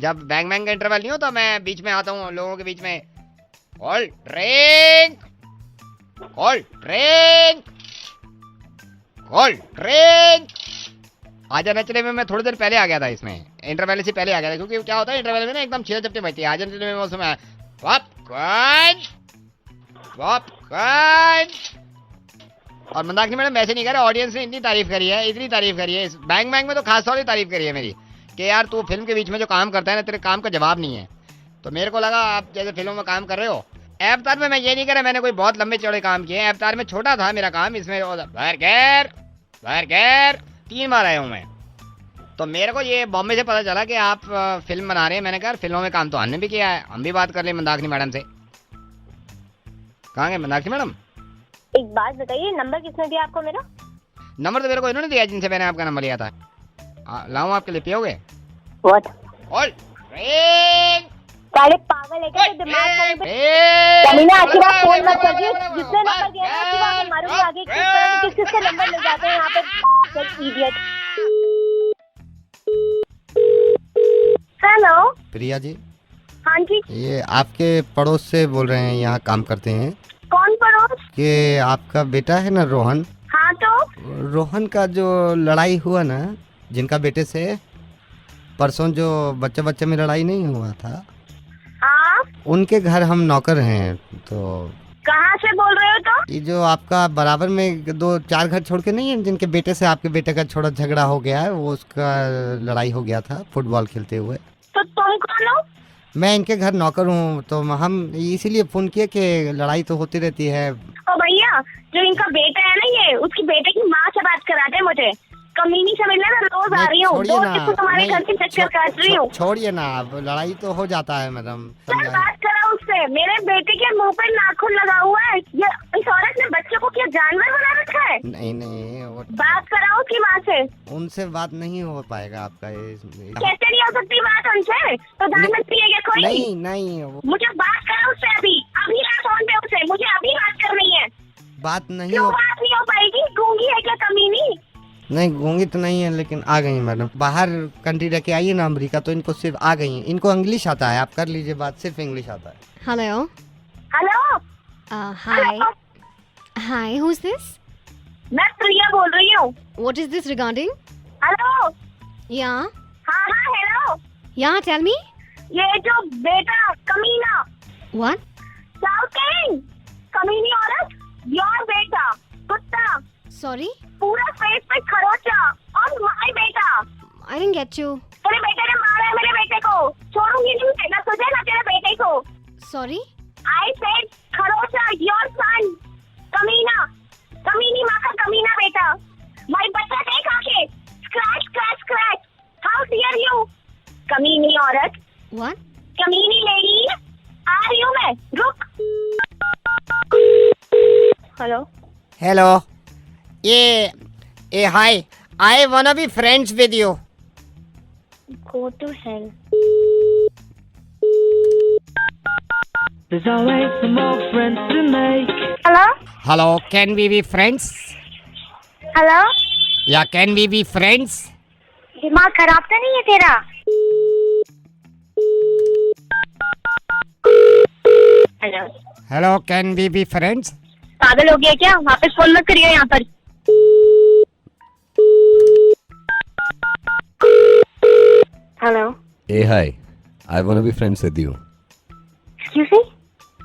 [SPEAKER 4] जब बैंग बैंग का इंटरवल नहीं होता, मैं बीच में आता हूँ लोगों के बीच में, कॉल ड्रिंक, आजा नचले में मैं थोड़ी देर पहले आ गया था, इसमें इंटरवल से पहले आ गया था, क्योंकि क्या होता है इंटरवल में ना एकदम छीना झपटी बजती है। आजा नचले में उसमें पॉपकॉर्न। और मंदाकिनी मैडम वैसे नहीं कह रहे, ऑडियंस ने इतनी तारीफ करी है इस बैंग बैंग में तो खास तौर से तारीफ करी है मेरी, कि यार तू फिल्म के बीच में जो काम करता है ना, तेरे काम का जवाब नहीं है। तो मेरे को लगा आप जैसे फिल्मों में काम कर रहे हो। अवतार में मैं ये नहीं कर रहा मैंने कोई बहुत लंबे चौड़े काम किए, अवतार में छोटा था मेरा काम, इसमें बर्गर 3 बार आया हूँ मैं। तो मेरे को ये बॉम्बे से पता चला कि आप फिल्म बना रहे हैं। मैंने कहा फिल्मों में काम तो हमने भी किया है, हम भी बात कर ले मंदाकिनी मैडम से। कहाँ गए मंदाकिनी मैडम?
[SPEAKER 1] एक बात बताइए, नंबर किसने दिया आपको मेरा?
[SPEAKER 4] नंबर तो मेरे को इन्होंने दिया जिनसे मैंने आपका नंबर लिया था। लाऊं आपके लिए, पियोगे?
[SPEAKER 1] व्हाट? साले पागल है क्या? दिमाग कमीना, आखिर आप फोन मत करिए। जिसने नंबर दिया है आपको आप मारूंगी आगे। किस किस का नंबर मिल जाते हैं यहाँ पे? इडियट। हेलो
[SPEAKER 12] प्रिया जी?
[SPEAKER 1] हाँ जी।
[SPEAKER 12] ये आपके पड़ोस से बोल रहे हैं, यहाँ काम करते हैं।
[SPEAKER 1] कौन पड़ोस?
[SPEAKER 12] कि आपका बेटा है ना रोहन?
[SPEAKER 1] हाँ तो
[SPEAKER 12] रोहन का जो लड़ाई हुआ ना जिनका बेटे से, परसों जो बच्चे में लड़ाई नहीं हुआ था,
[SPEAKER 1] हाँ
[SPEAKER 12] उनके घर हम नौकर हैं। तो
[SPEAKER 1] कहाँ से बोल रहे हो? तो
[SPEAKER 12] ये जो आपका बराबर में 2-4 घर छोड़ के नहीं है, जिनके बेटे से आपके बेटे का थोड़ा झगड़ा हो गया है, वो उसका लड़ाई हो गया था फुटबॉल खेलते हुए।
[SPEAKER 1] तो तुम कौन हो?
[SPEAKER 12] मैं इनके घर नौकर हूँ, तो हम इसीलिए फोन किए कि लड़ाई तो होती रहती है।
[SPEAKER 1] ओ भैया, जो इनका बेटा है ना, ये उसकी बेटे की माँ से बात कराते हैं मुझे। कमीनी समझ लेना, रोज आ रही हूँ, तुम्हारे घर के चक्कर काट रही हूँ।
[SPEAKER 12] छोड़िए ना, अब लड़ाई तो हो जाता है मैडम।
[SPEAKER 1] बात करा उससे। मेरे बेटे के मुंह पे नाखून लगा हुआ है। ये इस औरत ने बच्चे को क्या जानवर बना रखा है?
[SPEAKER 12] नहीं
[SPEAKER 1] बात कराओ उसकी माँ से।
[SPEAKER 12] उनसे बात नहीं हो पाएगा आपका।
[SPEAKER 1] कैसे नहीं हो सकती बात उनसे? प्रधानमंत्री है क्या कोई?
[SPEAKER 12] नहीं
[SPEAKER 1] मुझे बात करा उससे अभी फोन पे उससे। मुझे अभी बात करनी है।
[SPEAKER 12] बात नहीं
[SPEAKER 1] क्यों बात नहीं हो पाएगी? गूंगी है क्या कमीनी?
[SPEAKER 12] नहीं गूंगी तो नहीं है, लेकिन आ गई मैडम। बाहर कंट्री रह के आइए ना अमेरिका, तो इनको सिर्फ आ गई है। इनको इंग्लिश आता है, आप कर लीजिए बात, सिर्फ इंग्लिश आता है।
[SPEAKER 13] Hello hi who is this?
[SPEAKER 1] मैं प्रिया बोल रही हूँ।
[SPEAKER 13] What is this regarding?
[SPEAKER 1] Hello.
[SPEAKER 13] या
[SPEAKER 1] हाँ हेलो।
[SPEAKER 13] या टेल मी।
[SPEAKER 1] ये जो बेटा कमीना।
[SPEAKER 13] व्हाट?
[SPEAKER 1] शाउटिंग कमीनी औरत। योर बेटा कुत्ता।
[SPEAKER 13] सॉरी?
[SPEAKER 1] पूरा फेस पे खरोचा। और माय बेटा।
[SPEAKER 13] I didn't get you.
[SPEAKER 1] तेरे बेटे ने मारा है मेरे बेटे को। छोड़ूंगी नहीं ना तुझे ना तेरे बेटे को।
[SPEAKER 13] सॉरी?
[SPEAKER 1] आई सेड खरोचा, योर सन। कमीना, कमीनी माँ का कमीना बेटा। माय बच्चा देख आके। Scratch scratch scratch. How dare you? कमीनी औरत।
[SPEAKER 13] व्हाट?
[SPEAKER 1] कमीनी लेडी। आ रही हूँ मैं, रुक। हेलो
[SPEAKER 4] हेलो, ये hi, I wanna be friends with you.
[SPEAKER 1] Go to hell. Hello
[SPEAKER 4] hello, can we be friends?
[SPEAKER 1] Hello,
[SPEAKER 4] yeah can we be friends?
[SPEAKER 1] दिमाग खराब तो नहीं है तेरा? Hello
[SPEAKER 4] hello, can we be friends?
[SPEAKER 1] पागल हो गया क्या? वापस फोन मत करिए यहाँ पर। Hello.
[SPEAKER 2] Hey, hi. I want to be friends with you.
[SPEAKER 1] Excuse me?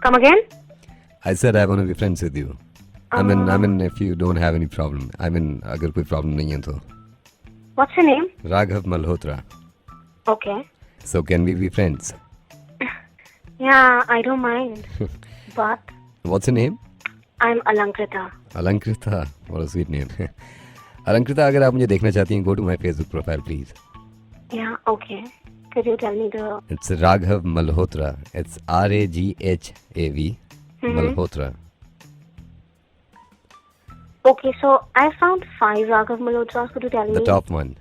[SPEAKER 1] Come again?
[SPEAKER 2] I said I want to be friends with you. I mean, if you don't have any problem. I mean, अगर कोई problem नहीं है तो.
[SPEAKER 1] What's your name?
[SPEAKER 2] Raghav Malhotra.
[SPEAKER 1] Okay.
[SPEAKER 2] So can we be friends?
[SPEAKER 1] Yeah, I don't mind. But
[SPEAKER 2] What's your name?
[SPEAKER 1] I'm Alankrita.
[SPEAKER 2] Alankrita. What a sweet name. Alankrita, अगर आप मुझे देखना चाहती हैं, go to my Facebook profile, please.
[SPEAKER 1] Yeah, okay. Could you tell me the...
[SPEAKER 2] It's Raghav Malhotra. It's RAGHAV Malhotra.
[SPEAKER 1] Okay, so I found 5 Raghav Malhotras. Could you tell me?
[SPEAKER 2] The top one.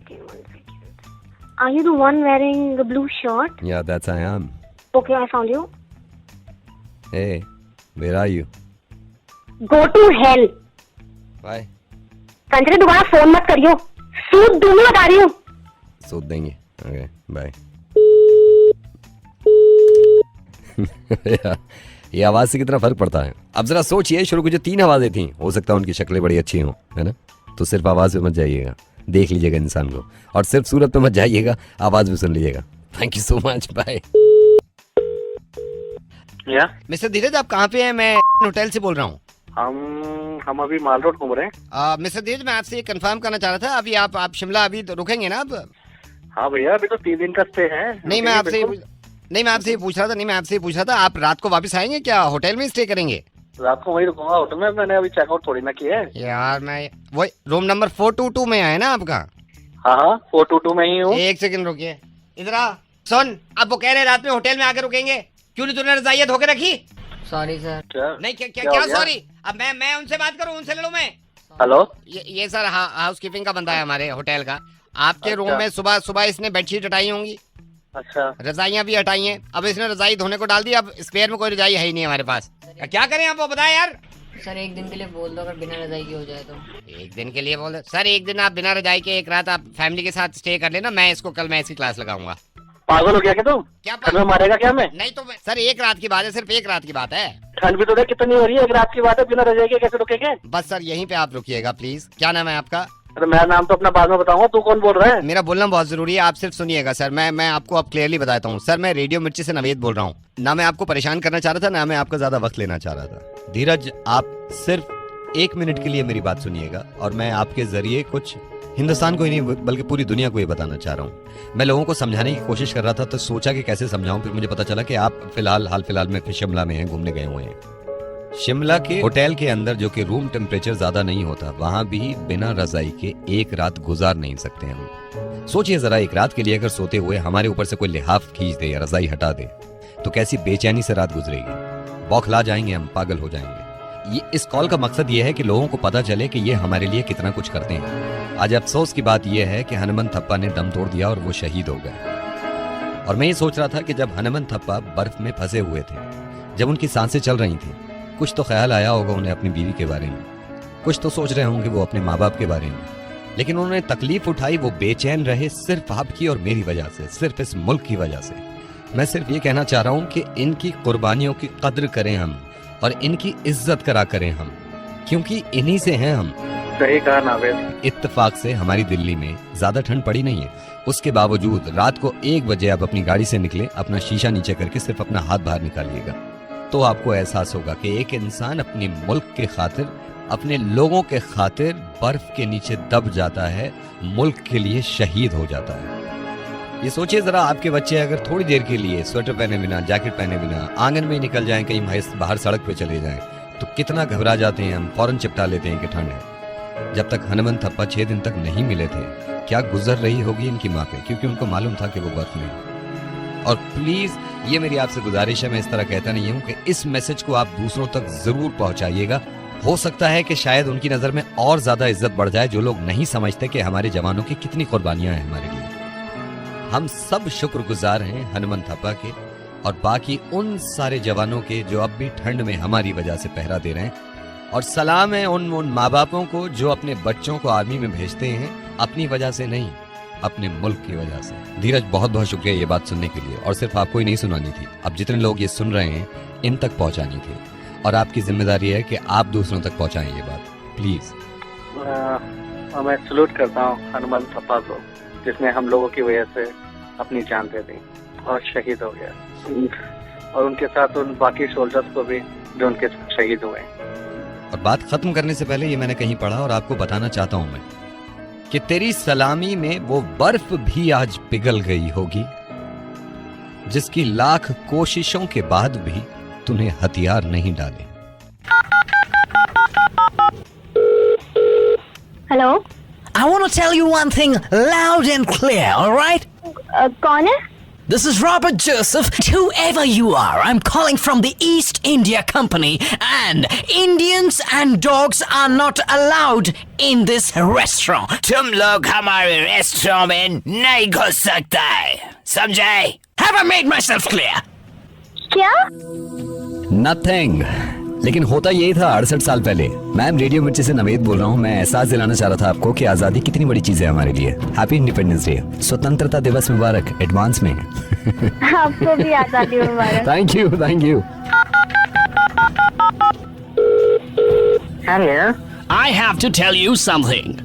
[SPEAKER 1] Okay, 1 second. Are you the one wearing the blue shirt?
[SPEAKER 2] Yeah, that's I am.
[SPEAKER 1] Okay, I found you.
[SPEAKER 2] Hey, where are you?
[SPEAKER 1] Go to hell.
[SPEAKER 2] Bye.
[SPEAKER 1] कंचरे दोबारा phone मत करियो। सूद दूंगी बता रही हूँ।
[SPEAKER 2] सूद देंगे। Okay, bye. ये आवाज से कितना फर्क पड़ता है। अब जरा सोचिए, शुरू की जो 3 आवाजें थी, हो सकता है उनकी शक्लें बड़ी अच्छी हों, है ना? तो सिर्फ आवाज पे मत जाइएगा, देख लीजिएगा इंसान को, और सिर्फ सूरत पे मत जाइएगा, आवाज भी सुन लीजिएगा। Thank you so much, bye.
[SPEAKER 4] Mister Dheeraj, आप कहाँ पे हैं? मैं होटल से बोल रहा हूँ।
[SPEAKER 6] हम अभी माल रोड घूम रहे हैं।
[SPEAKER 4] मिस्टर धीरज, मैं आपसे ये कंफर्म करना चाह रहा था, अभी आप शिमला अभी तो रुकेंगे ना अब?
[SPEAKER 6] हाँ भैया, अभी तो 3 दिन का स्टे है।
[SPEAKER 4] नहीं, मैं आपसे ये पूछ रहा था, आप रात को वापस आएंगे क्या? होटल में स्टे करेंगे?
[SPEAKER 6] रात को वहीं रुकूंगा होटल में। मैंने अभी चेकआउट थोड़ी ना किया है
[SPEAKER 4] यार। मैं वही रूम नंबर 422 में आया ना आपका?
[SPEAKER 6] हाँ, 422 में ही हूँ।
[SPEAKER 4] एक सेकंड रुकिए, इधर आ। सुन, अब वो कह रहे रात में होटल में आकर रुकेंगे, क्यों नहीं तूने रजाइयाँ धो के रखी?
[SPEAKER 11] Sorry sir.
[SPEAKER 4] नहीं, क्या सॉरी? अब मैं उनसे बात करूँ, उनसे ले लूँ मैं?
[SPEAKER 6] हेलो,
[SPEAKER 4] ये सर हाउस कीपिंग का बंदा है हमारे होटल का। आपके रूम में सुबह इसने बेडशीट हटाई होंगी।
[SPEAKER 6] अच्छा।
[SPEAKER 4] रजाइयाँ भी हटाई हैं। अब इसने रजाई धोने को डाल दी, अब स्पेयर में कोई रजाई है ही नहीं हमारे पास। क्या करें आप, वो बताएं यार।
[SPEAKER 11] सर 1 दिन के लिए बोल दो, अगर बिना रजाई की हो जाए तो।
[SPEAKER 4] 1 दिन के लिए बोल दो सर? 1 दिन आप बिना रजाई के 1 रात आप फैमिली के साथ स्टे कर लेना। मैं कल ऐसी क्लास लगाऊंगा।
[SPEAKER 6] पागल हो गया क्या तू?
[SPEAKER 4] क्या
[SPEAKER 6] ठंड मारेगा क्या मैं?
[SPEAKER 4] नहीं तो सर 1 रात की बात है, सिर्फ 1 रात की बात है।
[SPEAKER 6] ठंड भी तो देख कितनी हो रही है, 1 रात की बात है, बिना रजाई के कैसे रुकेंगे?
[SPEAKER 4] बस सर यहीं पे आप रुकिएगा प्लीज। क्या नाम है आपका?
[SPEAKER 6] अरे मेरा नाम तो अपना बाद में बताऊंगा, तू कौन बोल रहा है?
[SPEAKER 4] मेरा बोलना बहुत जरूरी है, आप सिर्फ सुनिएगा सर। मैं आपको अब क्लियरली बताता हूँ सर। मैं रेडियो मिर्ची से नवेद बोल रहा हूँ। ना मैं आपको परेशान करना चाह रहा था, ना मैं आपका ज्यादा वक्त लेना चाह रहा था। धीरज, आप सिर्फ 1 मिनट के लिए मेरी बात सुनिएगा, और मैं आपके जरिए कुछ हिंदुस्तान को ही नहीं बल्कि पूरी दुनिया को ये बताना चाह रहा हूँ। मैं लोगों को समझाने की कोशिश कर रहा था, तो सोचा कि कैसे समझाऊं। फिर मुझे पता चला कि आप हाल फिलहाल में शिमला में हैं, घूमने गए हुए हैं। शिमला के होटल के अंदर, जो कि रूम टेम्परेचर ज्यादा नहीं होता, वहां भी बिना रजाई के 1 रात गुजार नहीं सकते हम। सोचिए जरा, 1 रात के लिए अगर सोते हुए हमारे ऊपर से कोई लिहाफ खींच दे या रजाई हटा दे, तो कैसी बेचैनी से रात गुजरेगी। बौखला जाएंगे हम, पागल हो जाएंगे। इस कॉल का मकसद ये है कि लोगों को पता चले कि ये हमारे लिए कितना कुछ करते हैं। आज अफसोस की बात यह है कि हनुमंत थप्पा ने दम तोड़ दिया और वो शहीद हो गए। और मैं ये सोच रहा था कि जब हनुमंत थप्पा बर्फ में फंसे हुए थे, जब उनकी सांसें चल रही थी, कुछ तो ख्याल आया होगा उन्हें अपनी बीवी के बारे में, कुछ तो सोच रहे होंगे वो अपने माँ बाप के बारे में। लेकिन उन्होंने तकलीफ उठाई, वो बेचैन रहे सिर्फ आपकी और मेरी वजह से, सिर्फ इस मुल्क की वजह से। मैं सिर्फ ये कहना चाह रहा हूँ कि इनकी कुर्बानियों की कद्र करें हम, और इनकी इज्जत करा करें हम, क्योंकि इन्हीं से हैं हम।
[SPEAKER 6] सही कहा नावेद।
[SPEAKER 2] इत्तेफाक से हमारी दिल्ली में ज्यादा ठंड पड़ी नहीं है, उसके बावजूद रात को 1 बजे आप अपनी गाड़ी से निकले, अपना शीशा नीचे करके सिर्फ अपना हाथ बाहर निकालिएगा, तो आपको एहसास होगा कि एक इंसान अपने मुल्क के खातिर, अपने लोगों के खातिर बर्फ के नीचे दब जाता है, मुल्क के लिए शहीद हो जाता है। ये सोचिए जरा, आपके बच्चे अगर थोड़ी देर के लिए स्वेटर पहने बिना, जैकेट पहने बिना आंगन में निकल जाएं, कहीं बाहर सड़क पे चले जाएं, तो कितना घबरा जाते हैं हम, फौरन चिपटा लेते हैं कि ठंड है। जब तक हनुमंत थप्पा 6 दिन तक नहीं मिले थे, क्या गुजर रही होगी इनकी माँ पे, क्योंकि उनको मालूम था कि वो बर्फ में। और प्लीज ये मेरी आपसे गुजारिश है, मैं इस तरह कहता नहीं हूँ, कि इस मैसेज को आप दूसरों तक जरूर पहुंचाइएगा। हो सकता है कि शायद उनकी नजर में और ज्यादा इज्जत बढ़ जाए, जो लोग नहीं समझते कि हमारे जवानों की कितनी कुर्बानियां हैं हमारे लिए। हम सब शुक्रगुजार हैं हनुमान थप्पा के और बाकी उन सारे जवानों के जो अब भी ठंड में हमारी वजह से पहरा दे रहे हैं। और सलाम है उन माँ बापों को जो अपने बच्चों को आर्मी में भेजते हैं, अपनी वजह से नहीं, अपने मुल्क की वजह से। धीरज, बहुत बहुत शुक्रिया ये बात सुनने के लिए। और सिर्फ आपको ही नहीं सुनानी थी, अब जितने लोग ये सुन रहे हैं इन तक पहुंचानी थी, और आपकी जिम्मेदारी है कि आप दूसरों तक पहुंचाएं ये बात, प्लीज।
[SPEAKER 6] मैं सलूट करता हूँ हनुमान थप्पा को, जिसने हम लोगों की वजह से अपनी जान दे दी और शहीद हो गया, और उनके साथ उन बाकी सोल्जर्स को भी जो उनके साथ शहीद हुए।
[SPEAKER 2] और बात खत्म करने से पहले ये मैंने कहीं पढ़ा और आपको बताना चाहता हूं मैं, कि तेरी सलामी में वो बर्फ भी आज पिघल गई होगी जिसकी लाख कोशिशों के बाद भी तूने हथियार नहीं डाले।
[SPEAKER 1] Hello,
[SPEAKER 12] I want to tell you one thing loud and clear, all right?
[SPEAKER 1] कौन है?
[SPEAKER 12] This is Robert Joseph. Whoever you are, I'm calling from the East India Company, and Indians and dogs are not allowed in this restaurant.
[SPEAKER 14] तुम लोग हमारे restaurant में नहीं घुस सकता है, समझे?
[SPEAKER 12] Have I made myself clear?
[SPEAKER 1] क्या?
[SPEAKER 2] नथिंग। लेकिन होता यही था 68 साल पहले। मैम, रेडियो मिर्ची से नवेद बोल रहा हूँ। मैं एहसास दिलाना चाह रहा था आपको कि आजादी कितनी बड़ी चीज है हमारे लिए। हैप्पी इंडिपेंडेंस डे, स्वतंत्रता दिवस मुबारक एडवांस में।
[SPEAKER 1] आपको भी आजादी मुबारक।
[SPEAKER 2] Thank you, thank you.
[SPEAKER 6] Hello,
[SPEAKER 10] I have to tell you something.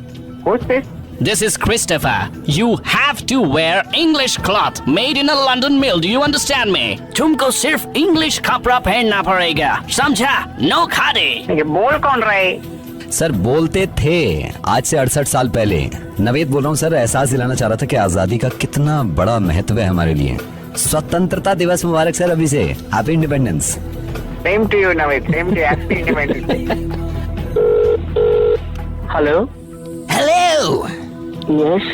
[SPEAKER 6] who's this?
[SPEAKER 10] This is Christopher. You have to wear English cloth made in a London mill. Do you understand me? तुमको सिर्फ English कपड़ा पहनना पड़ेगा, समझा? No khadi.
[SPEAKER 6] ये बोल कौन रहा है?
[SPEAKER 2] सर, बोलते थे आज से 68 साल पहले। नवेद बोल रहा हूँ सर, एहसास दिलाना चाह रहा था कि आजादी का कितना बड़ा महत्व है हमारे लिए। स्वतंत्रता दिवस मुबारक सर अभी से। Happy independence.
[SPEAKER 6] Same to you, Navid. Same to you. Happy Independence Day. Hello.
[SPEAKER 12] Hello.
[SPEAKER 6] Yes.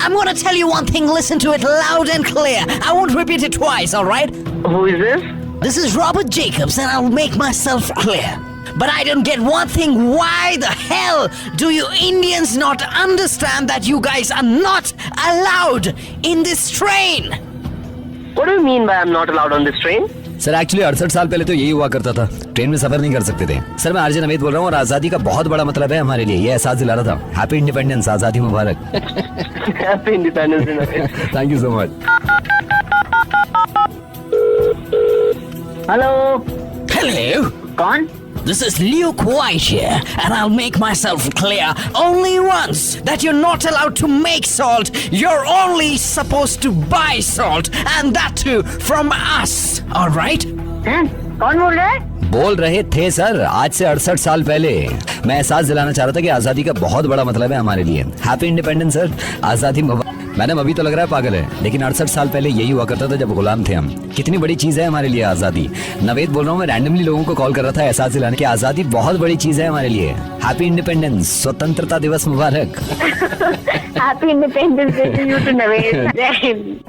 [SPEAKER 12] I'm gonna tell you one thing, listen to it loud and clear. I won't repeat it twice, all right?
[SPEAKER 6] Who is this?
[SPEAKER 12] This is Robert Jacobs, and I'll make myself clear. But I don't get one thing. Why the hell do you Indians not understand that you guys are not allowed in this train?
[SPEAKER 6] What do you mean by I'm not allowed on this train?
[SPEAKER 2] Sir, actually 68 साल पहले तो यही हुआ करता था, train में सफर नहीं कर सकते थे। सर, मैं आरजे नवेद बोल रहा हूँ और आजादी का बहुत बड़ा मतलब है हमारे लिए, ये एहसास दिला रहा था। हैप्पी इंडिपेंडेंस, आजादी मुबारक।
[SPEAKER 6] Happy Independence Day.
[SPEAKER 2] Thank you so much.
[SPEAKER 6] Hello.
[SPEAKER 12] Hello.
[SPEAKER 6] कौन?
[SPEAKER 12] This is Luke White here, and I'll make myself clear only once that you're not allowed to make salt. You're only supposed to buy salt, and that too from us. All right?
[SPEAKER 6] कौन बोल रहा है?
[SPEAKER 2] बोल रहे थे sir आज से 68 साल पहले। मैं एहसास दिलाना चाह रहा था कि आजादी का बहुत बड़ा मतलब है हमारे लिए। हैप्पी इंडिपेंडेंस सर, आजादी मुबारक। मैडम, अभी तो लग रहा है पागल है, लेकिन 68 साल पहले यही हुआ करता था जब गुलाम थे हम। कितनी बड़ी चीज है हमारे लिए आजादी। नवेद बोल रहा हूँ, मैं रैंडमली लोगों को कॉल कर रहा था एहसास दिलाने की आजादी बहुत बड़ी चीज है हमारे लिए। हैप्पी इंडिपेंडेंस, स्वतंत्रता दिवस मुबारक।
[SPEAKER 1] Happy independence day to you too Naved.